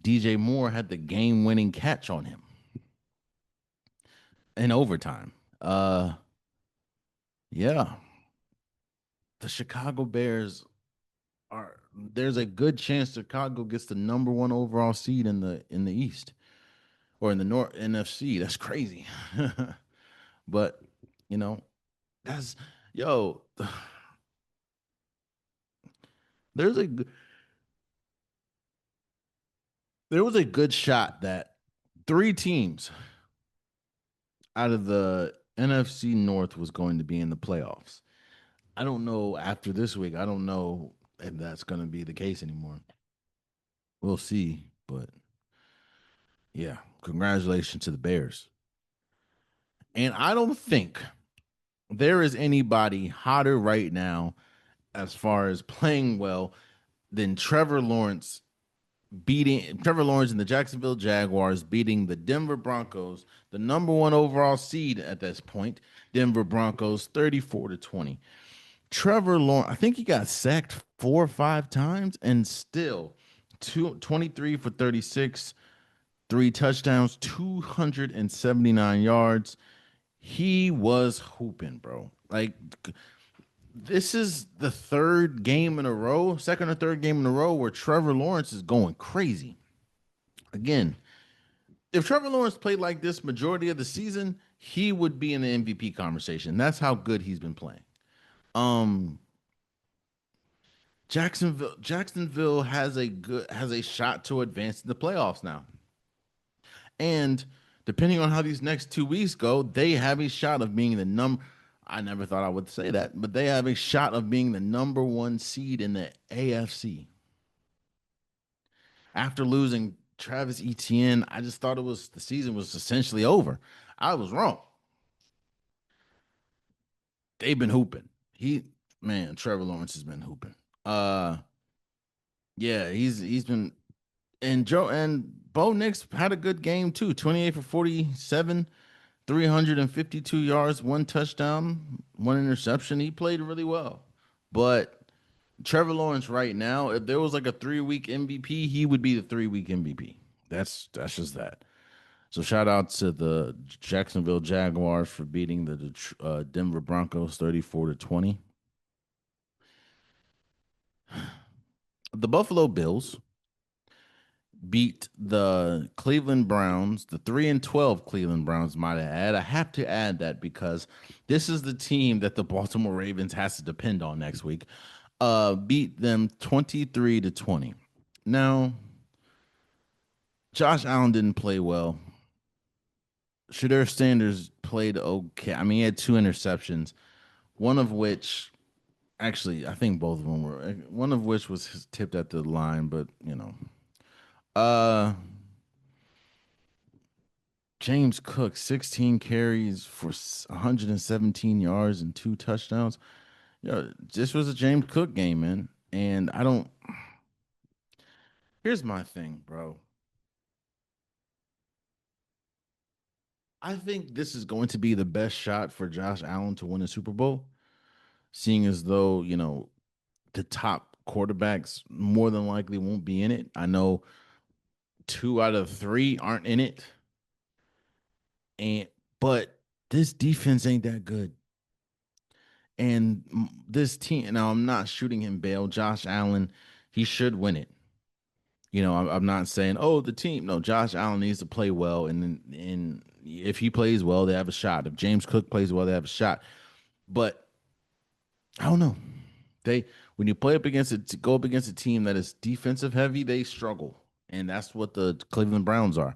DJ Moore had the game-winning catch on him in overtime. Yeah, the Chicago Bears are. There's a good chance Chicago gets the number one overall seed in the East or in the North NFC. That's crazy, but you know that's yo. There's a there was a good shot that 3 teams out of the NFC North was going to be in the playoffs. I don't know after this week. I don't know if that's going to be the case anymore. We'll see, but yeah, congratulations to the Bears. And I don't think there is anybody hotter right now as far as playing well than Trevor Lawrence and the Jacksonville Jaguars beating the Denver Broncos, the number one overall seed at this point, Denver Broncos 34-20. Trevor Lawrence, I think he got sacked 4 or 5 times and still 23 for 36, 3 touchdowns, 279 yards. He was hooping, bro. Like this is the second or third game in a row where Trevor Lawrence is going crazy. Again, if Trevor Lawrence played like this majority of the season, he would be in the MVP conversation. That's how good he's been playing. Um, Jacksonville has a shot to advance in the playoffs now. And depending on how these next 2 weeks go, they have a shot of being the number. I never thought I would say that, but they have a shot of being the number one seed in the AFC after losing Travis Etienne, I just thought it was the season was essentially over. I was wrong. They've been hooping. Trevor Lawrence has been hooping. Uh yeah, he's been and Joe and Bo Nix had a good game too. 28 for 47, 352 yards, one touchdown, one interception. He played really well. But Trevor Lawrence right now, if there was like a 3 week MVP, he would be the 3 week MVP. That's just that. So shout out to the Jacksonville Jaguars for beating the Denver Broncos 34-20. The Buffalo Bills beat the Cleveland Browns, the 3-12 Cleveland Browns, might add. I have to add that because this is the team that the Baltimore Ravens has to depend on next week. Beat them 23-20. Now, Josh Allen didn't play well. Shadur Sanders played okay. I mean, he had two interceptions, one of which actually, I think both of them were. One of which was tipped at the line, but uh, James Cook, 16 carries for 117 yards and two touchdowns. This was a James Cook game, man. And I don't. Here's my thing, bro. I think this is going to be the best shot for Josh Allen to win a Super Bowl, seeing as though, the top quarterbacks more than likely won't be in it. I know two out of three aren't in it. And but this defense ain't that good. And this team, now I'm not shooting him bail. Josh Allen, he should win it. I'm not saying, oh, the team. No, Josh Allen needs to play well, and if he plays well, they have a shot. If James Cook plays well, they have a shot. But I don't know. They when you play up against it, to go up against a team that is defensive heavy, they struggle, and that's what the Cleveland Browns are.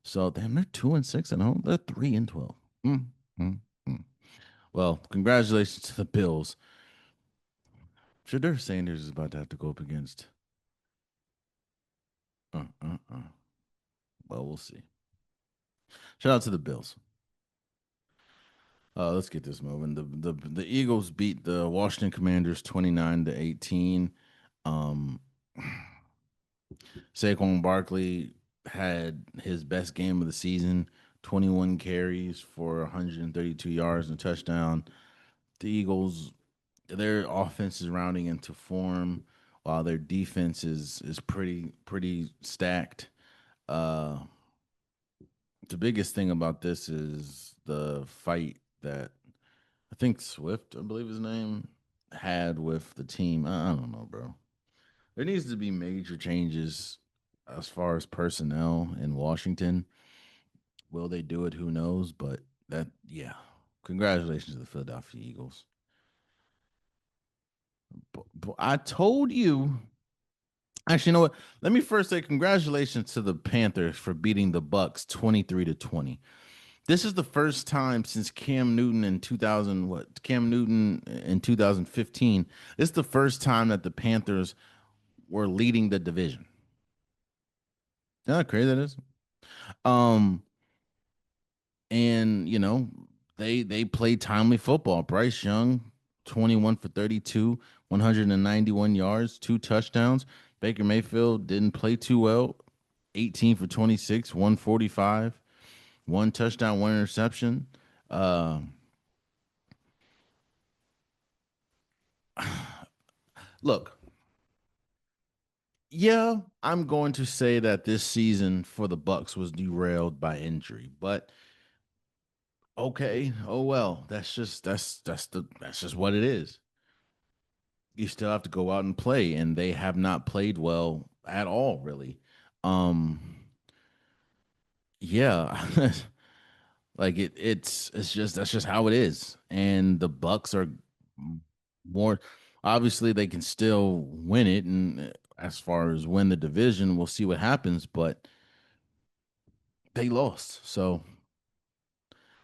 So damn, they're 2-6 at home. They're 3-12. Mm, mm, mm. Well, congratulations to the Bills. Shadur Sanders is about to have to go up against. Uh, uh, uh. Well, we'll see. Shout out to the Bills. Let's get this moving. The Eagles beat the Washington Commanders 29-18. Um, Saquon Barkley had his best game of the season, 21 carries for 132 yards and a touchdown. The Eagles, their offense is rounding into form, while their defense is pretty stacked. Uh, the biggest thing about this is the fight that I think Swift, I believe his name, had with the team. I don't know, bro. There needs to be major changes as far as personnel in Washington. Will they do it? Who knows? But yeah. Congratulations to the Philadelphia Eagles. But I told you. Actually, you know what? Let me first say congratulations to the Panthers for beating the Bucs 23-20. This is the first time since Cam Newton in 2000, what? Cam Newton in 2015. This is the first time that the Panthers were leading the division. You know how crazy that is? Um, and they played timely football. Bryce Young, 21 for 32, 191 yards, two touchdowns. Baker Mayfield didn't play too well, 18 for 26, 145, one touchdown, one interception. Uh, Look, yeah, I'm going to say that this season for the Bucs was derailed by injury, but okay, oh well. That's just what it is. You still have to go out and play, and they have not played well at all, really. Um, yeah, like it's just that's just how it is. And the Bucks are more obviously they can still win it, and as far as win the division, we'll see what happens. But they lost, so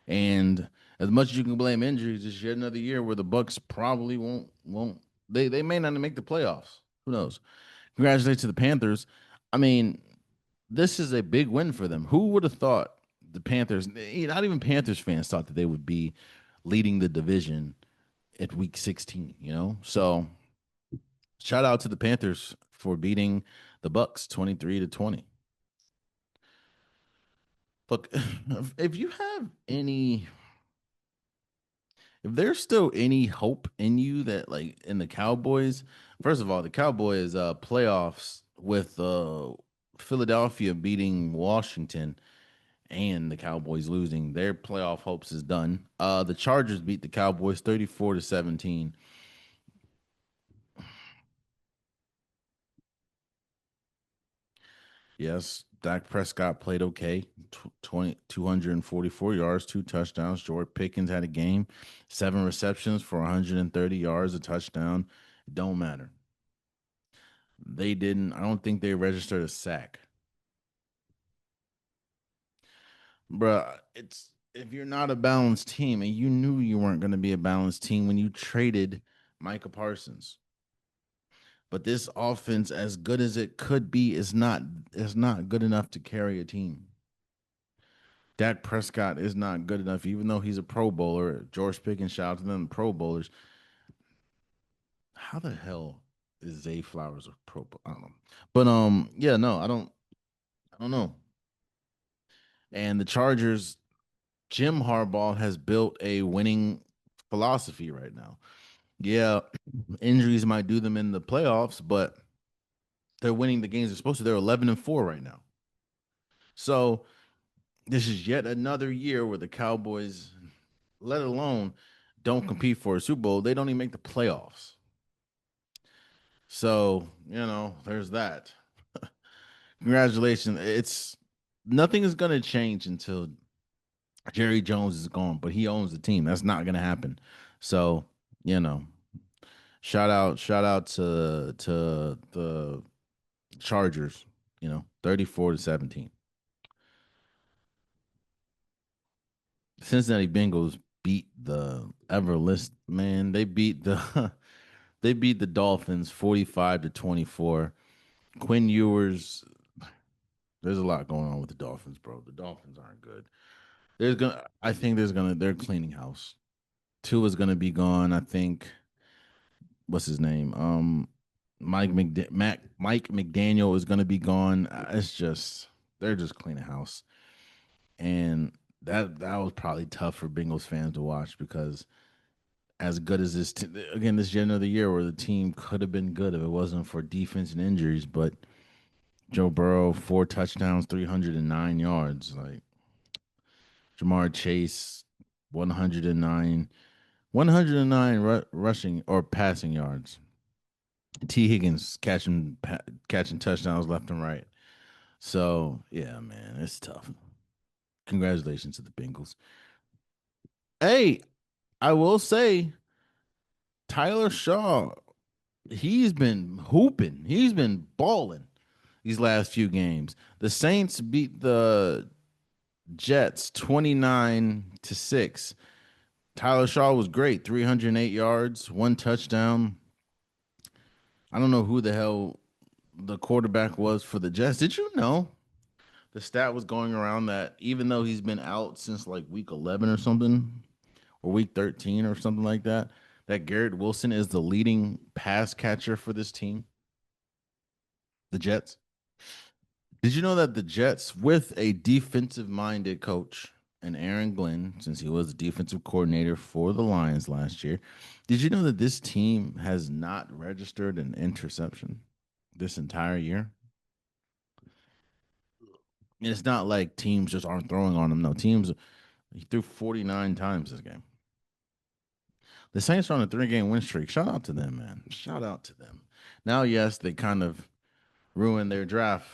and as much as you can blame injuries, it's yet another year where the Bucks probably won't they may not make the playoffs. Who knows? Congratulations to the Panthers. I mean, this is a big win for them. Who would have thought the Panthers, not even Panthers fans, thought that they would be leading the division at week 16, you know? So shout out to the Panthers for beating the Bucs 23-20. Look, if you have any, if there's still any hope in you that like in the Cowboys, first of all, the Cowboys playoffs with Philadelphia beating Washington and the Cowboys losing, their playoff hopes is done. The Chargers beat the Cowboys 34-17. Yes, Dak Prescott played okay. 244 yards, two touchdowns. George Pickens had a game, seven receptions for 130 yards, a touchdown. It don't matter. They didn't, I don't think they registered a sack. Bruh, it's if you're not a balanced team and you knew you weren't going to be a balanced team when you traded Micah Parsons. But this offense, as good as it could be, is not good enough to carry a team. Dak Prescott is not good enough, even though he's a Pro Bowler. George Pickens, shout out to them, Pro Bowlers. How the hell is Zay Flowers a Pro Bowl? I don't know. But yeah, no, I don't know. And the Chargers, Jim Harbaugh has built a winning philosophy right now. Yeah, injuries might do them in the playoffs, but they're winning the games they're supposed to. They're 11-4 right now. So this is yet another year where the Cowboys, let alone don't compete for a Super Bowl, they don't even make the playoffs. So, there's that. Congratulations. It's nothing is going to change until Jerry Jones is gone, but he owns the team. That's not going to happen. So, you know, shout out to the Chargers, 34-17. Cincinnati Bengals beat the Everlist, man. They beat the they beat the Dolphins 45-24. Quinn Ewers, there's a lot going on with the Dolphins, bro. The Dolphins aren't good. I think they're cleaning house. Two is gonna be gone. I think what's his name? Mike McDaniel is gonna be gone. It's just they're just cleaning house, and that was probably tough for Bengals fans to watch because as good as again, this is another year where the team could have been good if it wasn't for defense and injuries. But Joe Burrow, 4 touchdowns, 309 yards. Like Jamar Chase, 109, 109 rushing or passing yards. T. Higgins catching touchdowns left and right. So yeah, man, it's tough. Congratulations to the Bengals. Hey, I will say Tyler Shaw, he's been hooping. He's been balling these last few games. The Saints beat the Jets 29-6. Tyler Shaw was great. 308 yards, one touchdown. I don't know who the hell the quarterback was for the Jets. Did you know the stat was going around that even though he's been out since like week 11 or something, or week 13 or something like that, that Garrett Wilson is the leading pass catcher for this team, the Jets? Did you know that the Jets, with a defensive minded coach and Aaron Glenn, since he was the defensive coordinator for the Lions last year, did you know that this team has not registered an interception this entire year? And it's not like teams just aren't throwing on him. No, teams, he threw 49 times this game. The Saints are on a 3-game win streak. Shout out to them, man. Shout out to them. Now, yes, they kind of ruined their draft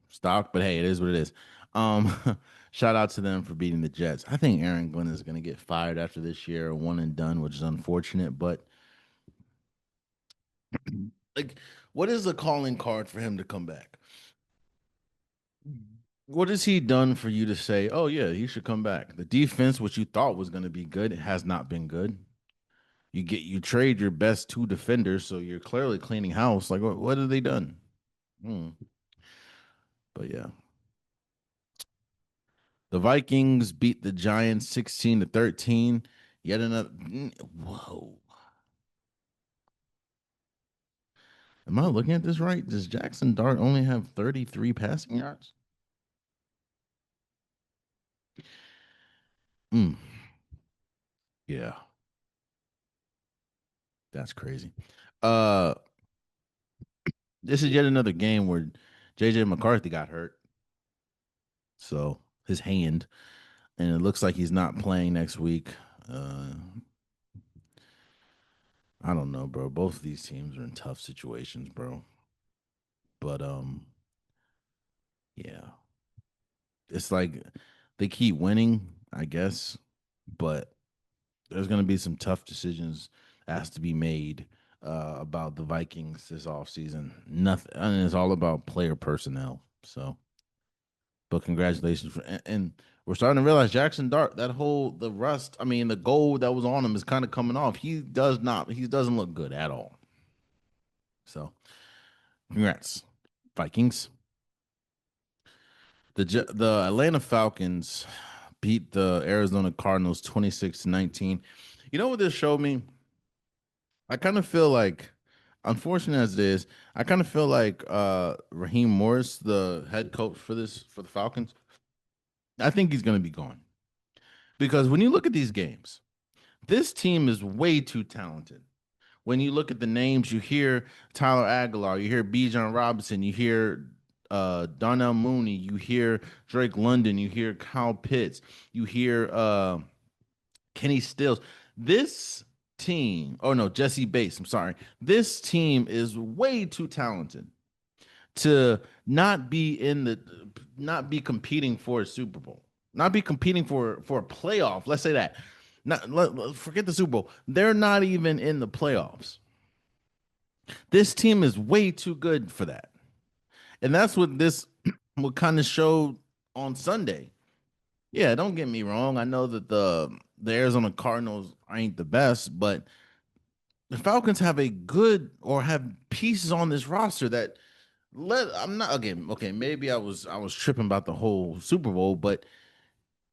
stock, but hey, it is what it is. Shout out to them for beating the Jets. I think Aaron Glenn is going to get fired after this year, one and done, which is unfortunate. But like, what is the calling card for him to come back? What has he done for you to say, "Oh yeah, he should come back"? The defense, which you thought was going to be good, has not been good. You trade your best two defenders, so you're clearly cleaning house. Like, what have they done? Hmm. But yeah. The Vikings beat the Giants 16-13. Yet another. Whoa. Am I looking at this right? Does Jackson Dart only have 33 passing yards? Mm, yeah, that's crazy. Uh, this is yet another game where JJ McCarthy got hurt. So his hand, and it looks like he's not playing next week. Uh, I don't know, bro. Both of these teams are in tough situations, bro. But yeah, it's like they keep winning, I guess, but there's gonna be some tough decisions that has to be made about the Vikings this offseason. Nothing, and it's all about player personnel. So, but congratulations and we're starting to realize Jackson Dart, that whole the rust, I mean the gold that was on him is kind of coming off. He doesn't look good at all. So, congrats, Vikings. The Atlanta Falcons beat the Arizona Cardinals 26-19. You know what this showed me? I kind of feel like, unfortunate as it is, I kind of feel like Raheem Morris, the head coach for the Falcons, I think he's going to be gone because when you look at these games, this team is way too talented. When you look at the names, you hear Tyler Aguilar, you hear Bijan Robinson, you hear Donnell Mooney, you hear Drake London, you hear Kyle Pitts, you hear Kenny Stills. This team, oh no, Jesse Bates, I'm sorry. This team is way too talented to not be competing for a Super Bowl. Not be competing for a playoff. Let's say that. Forget the Super Bowl. They're not even in the playoffs. This team is way too good for that. And that's what this what kind of showed on Sunday. Yeah, don't get me wrong. I know that the Arizona Cardinals ain't the best, but the Falcons have a good or have pieces on this roster that I'm not again, okay, maybe I was tripping about the whole Super Bowl, but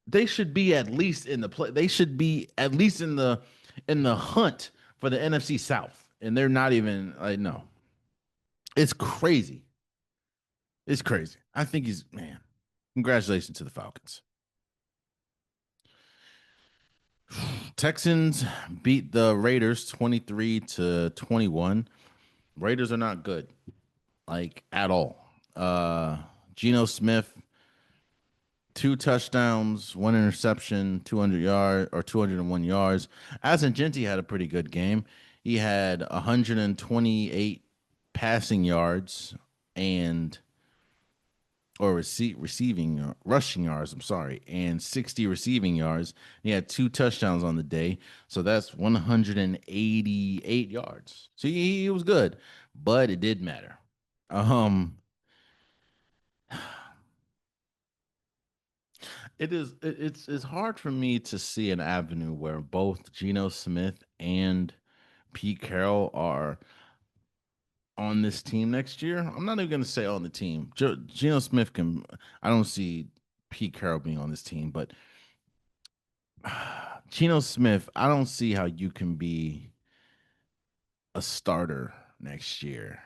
they should be at least in the play. They should be at least in the hunt for the NFC South. And they're not even like no. It's crazy. It's crazy. I think he's man. Congratulations to the Falcons. Texans beat the Raiders 23-21. Raiders are not good, like at all. Geno Smith, two touchdowns, one interception, 201 yards. Genty had a pretty good game. He had 128 passing yards and receiving rushing yards. I'm sorry, and 60 receiving yards. He had two touchdowns on the day, so that's 188 yards. So he was good, but it did matter. Um, it's hard for me to see an avenue where both Geno Smith and Pete Carroll are on this team next year. I'm not even going to say on the team. Geno Smith can. I don't see Pete Carroll being on this team, but Geno Smith, I don't see how you can be a starter next year.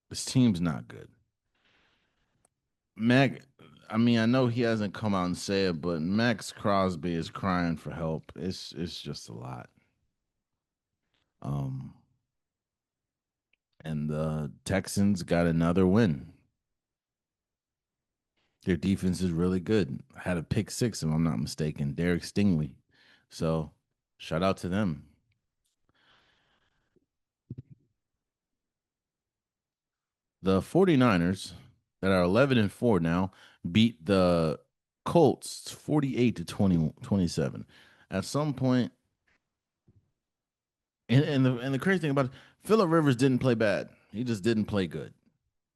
This team's not good. Mac, I mean, I know he hasn't come out and say it, but Max Crosby is crying for help. It's just a lot. Um, and the Texans got another win. Their defense is really good. Had a pick six, if I'm not mistaken. Derek Stingley. So shout out to them. The 49ers that are 11-4 now beat the Colts 48 to 27. At some point, and the crazy thing about it, Phillip Rivers didn't play bad. He just didn't play good.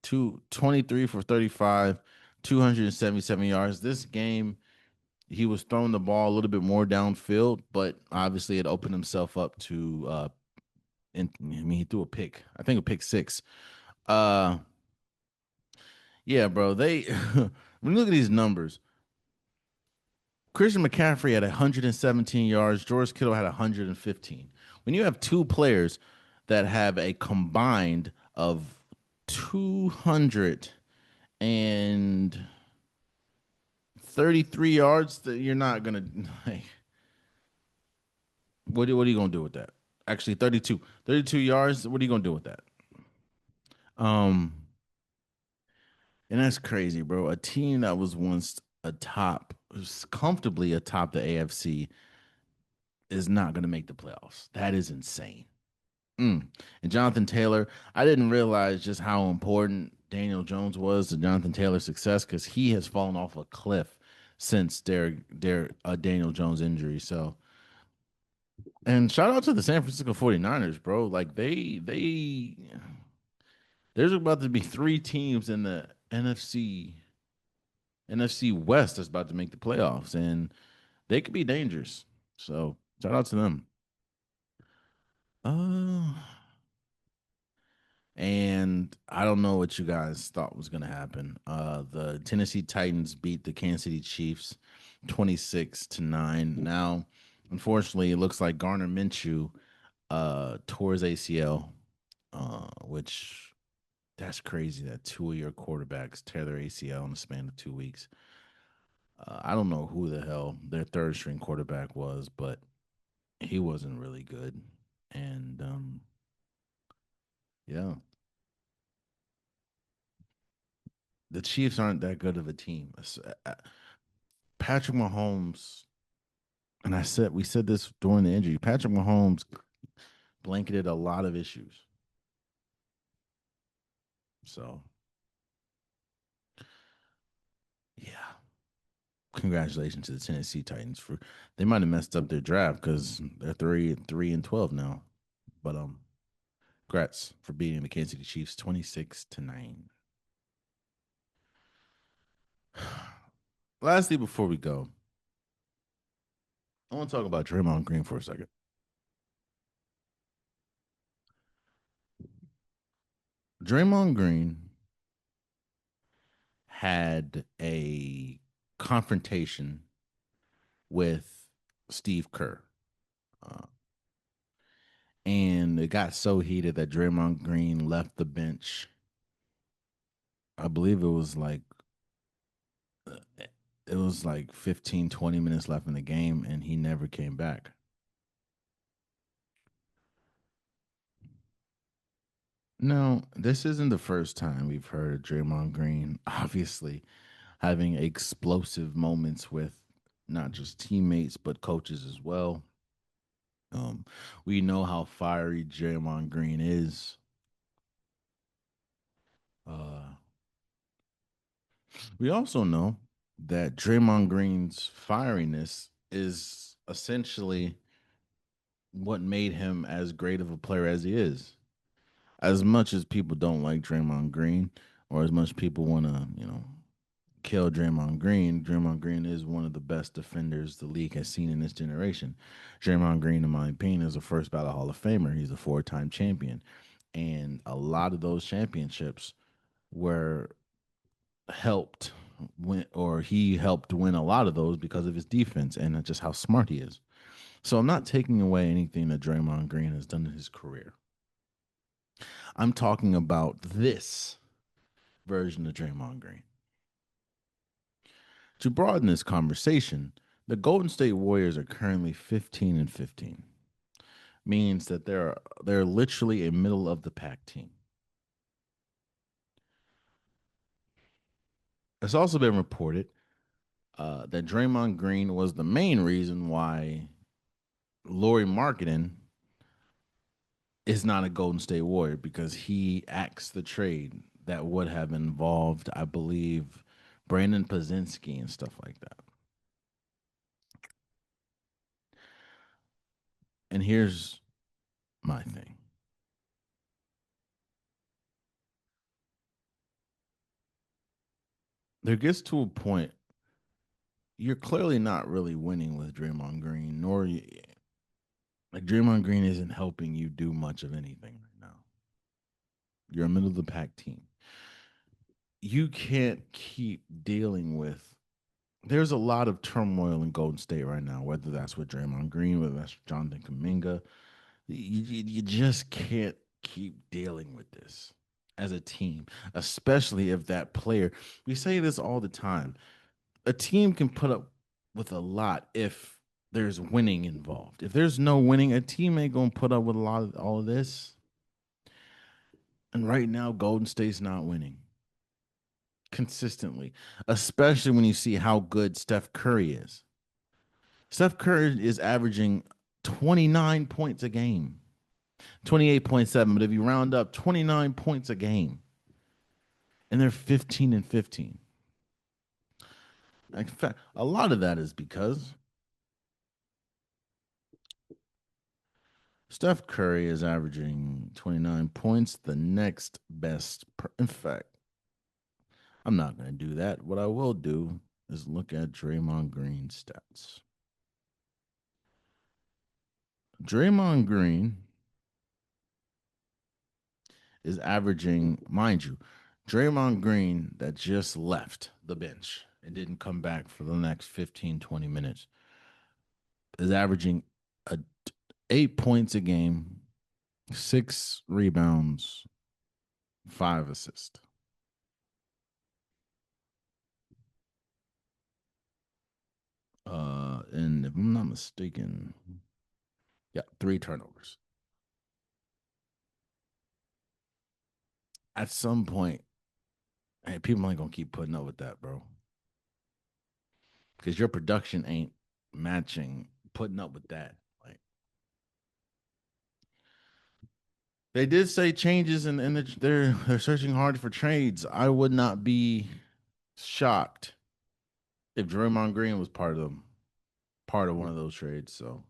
23 for 35, 277 yards. This game, he was throwing the ball a little bit more downfield, but obviously it opened himself up to and I mean he threw a pick. I think a pick six. Uh yeah, bro. They when you look at these numbers, Christian McCaffrey had 117 yards. George Kittle had 115. When you have two players that have a combined of 233 yards, that you're not gonna like. What are you gonna do with that? Actually, 32 yards. What are you gonna do with that? Um, and that's crazy, bro. A team that was once was comfortably atop the AFC, is not gonna make the playoffs. That is insane. And Jonathan Taylor, I didn't realize just how important Daniel Jones was to Jonathan Taylor's success, because he has fallen off a cliff since their Daniel Jones injury. So, and shout out to the San Francisco 49ers, bro. Like there's about to be three teams in the NFC West that's about to make the playoffs, and they could be dangerous. So shout out to them. Uh And I don't know what you guys thought was going to happen. The Tennessee Titans beat the Kansas City Chiefs 26-9. Now, unfortunately, it looks like Garner Minshew tore his ACL, which that's crazy that two of your quarterbacks tear their ACL in the span of 2 weeks. I don't know who the hell their third string quarterback was, but he wasn't really good. And yeah, the Chiefs aren't that good of a team. Patrick Mahomes, and we said this during the injury. Patrick Mahomes blanketed a lot of issues. So yeah, congratulations to the Tennessee Titans for they might have messed up their draft because they're 3-12 now. But congrats for beating the Kansas City Chiefs 26-9. Lastly, before we go, I want to talk about Draymond Green for a second. Draymond Green had a confrontation with Steve Kerr. Uh, and it got so heated that Draymond Green left the bench. I believe uh, it was like 15, 20 minutes left in the game, and he never came back. No, this isn't the first time we've heard of Draymond Green, obviously, having explosive moments with not just teammates, but coaches as well. Um, we know how fiery Draymond Green is. Uh, we also know that Draymond Green's fieriness is essentially what made him as great of a player as he is. As much as people don't like Draymond Green, or as much people want to, kill Draymond Green is one of the best defenders the league has seen in this generation. Draymond Green, in my opinion, is a first ballot Hall of Famer. He's a four-time champion. And a lot of those championships were helped win, or he helped win a lot of those because of his defense and just how smart he is. So I'm not taking away anything that Draymond Green has done in his career. I'm talking about this version of Draymond Green. To broaden this conversation, the Golden State Warriors are currently 15-15. Means that they're literally a middle of the pack team. It's also been reported that Draymond Green was the main reason why Laurie Marketing is not a Golden State Warrior, because he axed the trade that would have involved, I believe, Brandon Pazinski and stuff like that. And here's my thing. There gets to a point you're clearly not really winning with Draymond Green, like Draymond Green isn't helping you do much of anything right now. You're a middle of the pack team. You can't keep dealing with there's a lot of turmoil in Golden State right now, whether that's with Draymond Green, whether that's Jonathan Kuminga. You just can't keep dealing with this as a team, especially if that player, we say this all the time, a team can put up with a lot if there's winning involved. If there's no winning, a team ain't going to put up with a lot of all of this. And right now, Golden State's not winning consistently, especially when you see how good Steph Curry is. Steph Curry is averaging 29 points a game, 28.7, but if you round up, 29 points a game. And they're 15 and 15. In fact, a lot of that is because Steph Curry is averaging 29 points, the next best. In fact, I'm not going to do that. What I will do is look at Draymond Green's stats. Draymond Green is averaging, mind you, Draymond Green that just left the bench and didn't come back for the next 15, 20 minutes is averaging 8 points a game, 6 rebounds, 5 assists. And if I'm not mistaken, yeah, 3 turnovers. At some point, hey, people ain't gonna keep putting up with that, bro. Because your production ain't matching putting up with that. Like they did say changes and they're searching hard for trades. I would not be shocked if Draymond Green was part of one of those trades. So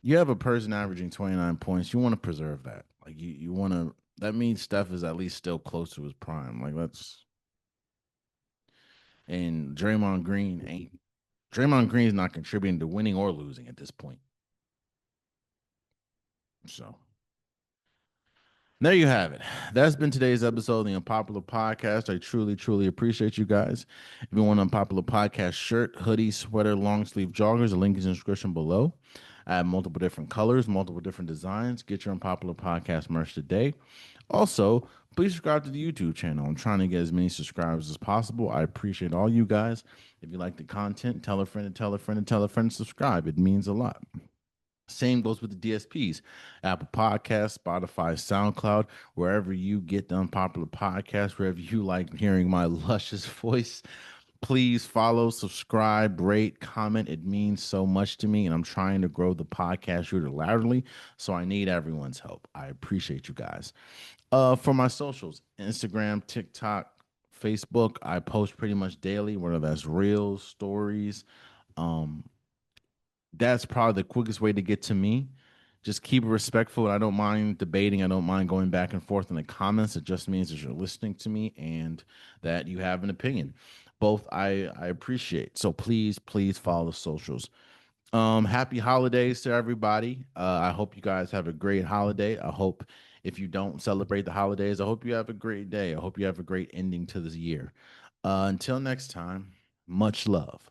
you have a person averaging 29 points. You want to preserve that. Like you want to. That means Steph is at least still close to his prime. Like that's and Draymond Green ain't. Draymond Green is not contributing to winning or losing at this point. So there you have it. That's been today's episode of the Unpopular Podcast. I truly, truly appreciate you guys. If you want an Unpopular Podcast shirt, hoodie, sweater, long sleeve joggers, the link is in the description below. I have multiple different colors, multiple different designs. Get your Unpopular Podcast merch today. Also, please subscribe to the YouTube channel. I'm trying to get as many subscribers as possible. I appreciate all you guys. If you like the content, tell a friend to tell a friend to tell a friend to subscribe. It means a lot. Same goes with the DSPs, Apple Podcasts, Spotify, SoundCloud, wherever you get the Unpopular Podcast, wherever you like hearing my luscious voice. Please follow, subscribe, rate, comment. It means so much to me, and I'm trying to grow the podcast unilaterally, so I need everyone's help. I appreciate you guys. For my socials, Instagram, TikTok, Facebook, I post pretty much daily, whether that's reels, stories. That's probably the quickest way to get to me. Just keep it respectful. I don't mind debating. I don't mind going back and forth in the comments. It just means that you're listening to me and that you have an opinion. Both I appreciate. So please, please follow the socials. Happy holidays to everybody. I hope you guys have a great holiday. I hope if you don't celebrate the holidays, I hope you have a great day. I hope you have a great ending to this year. Until next time, much love.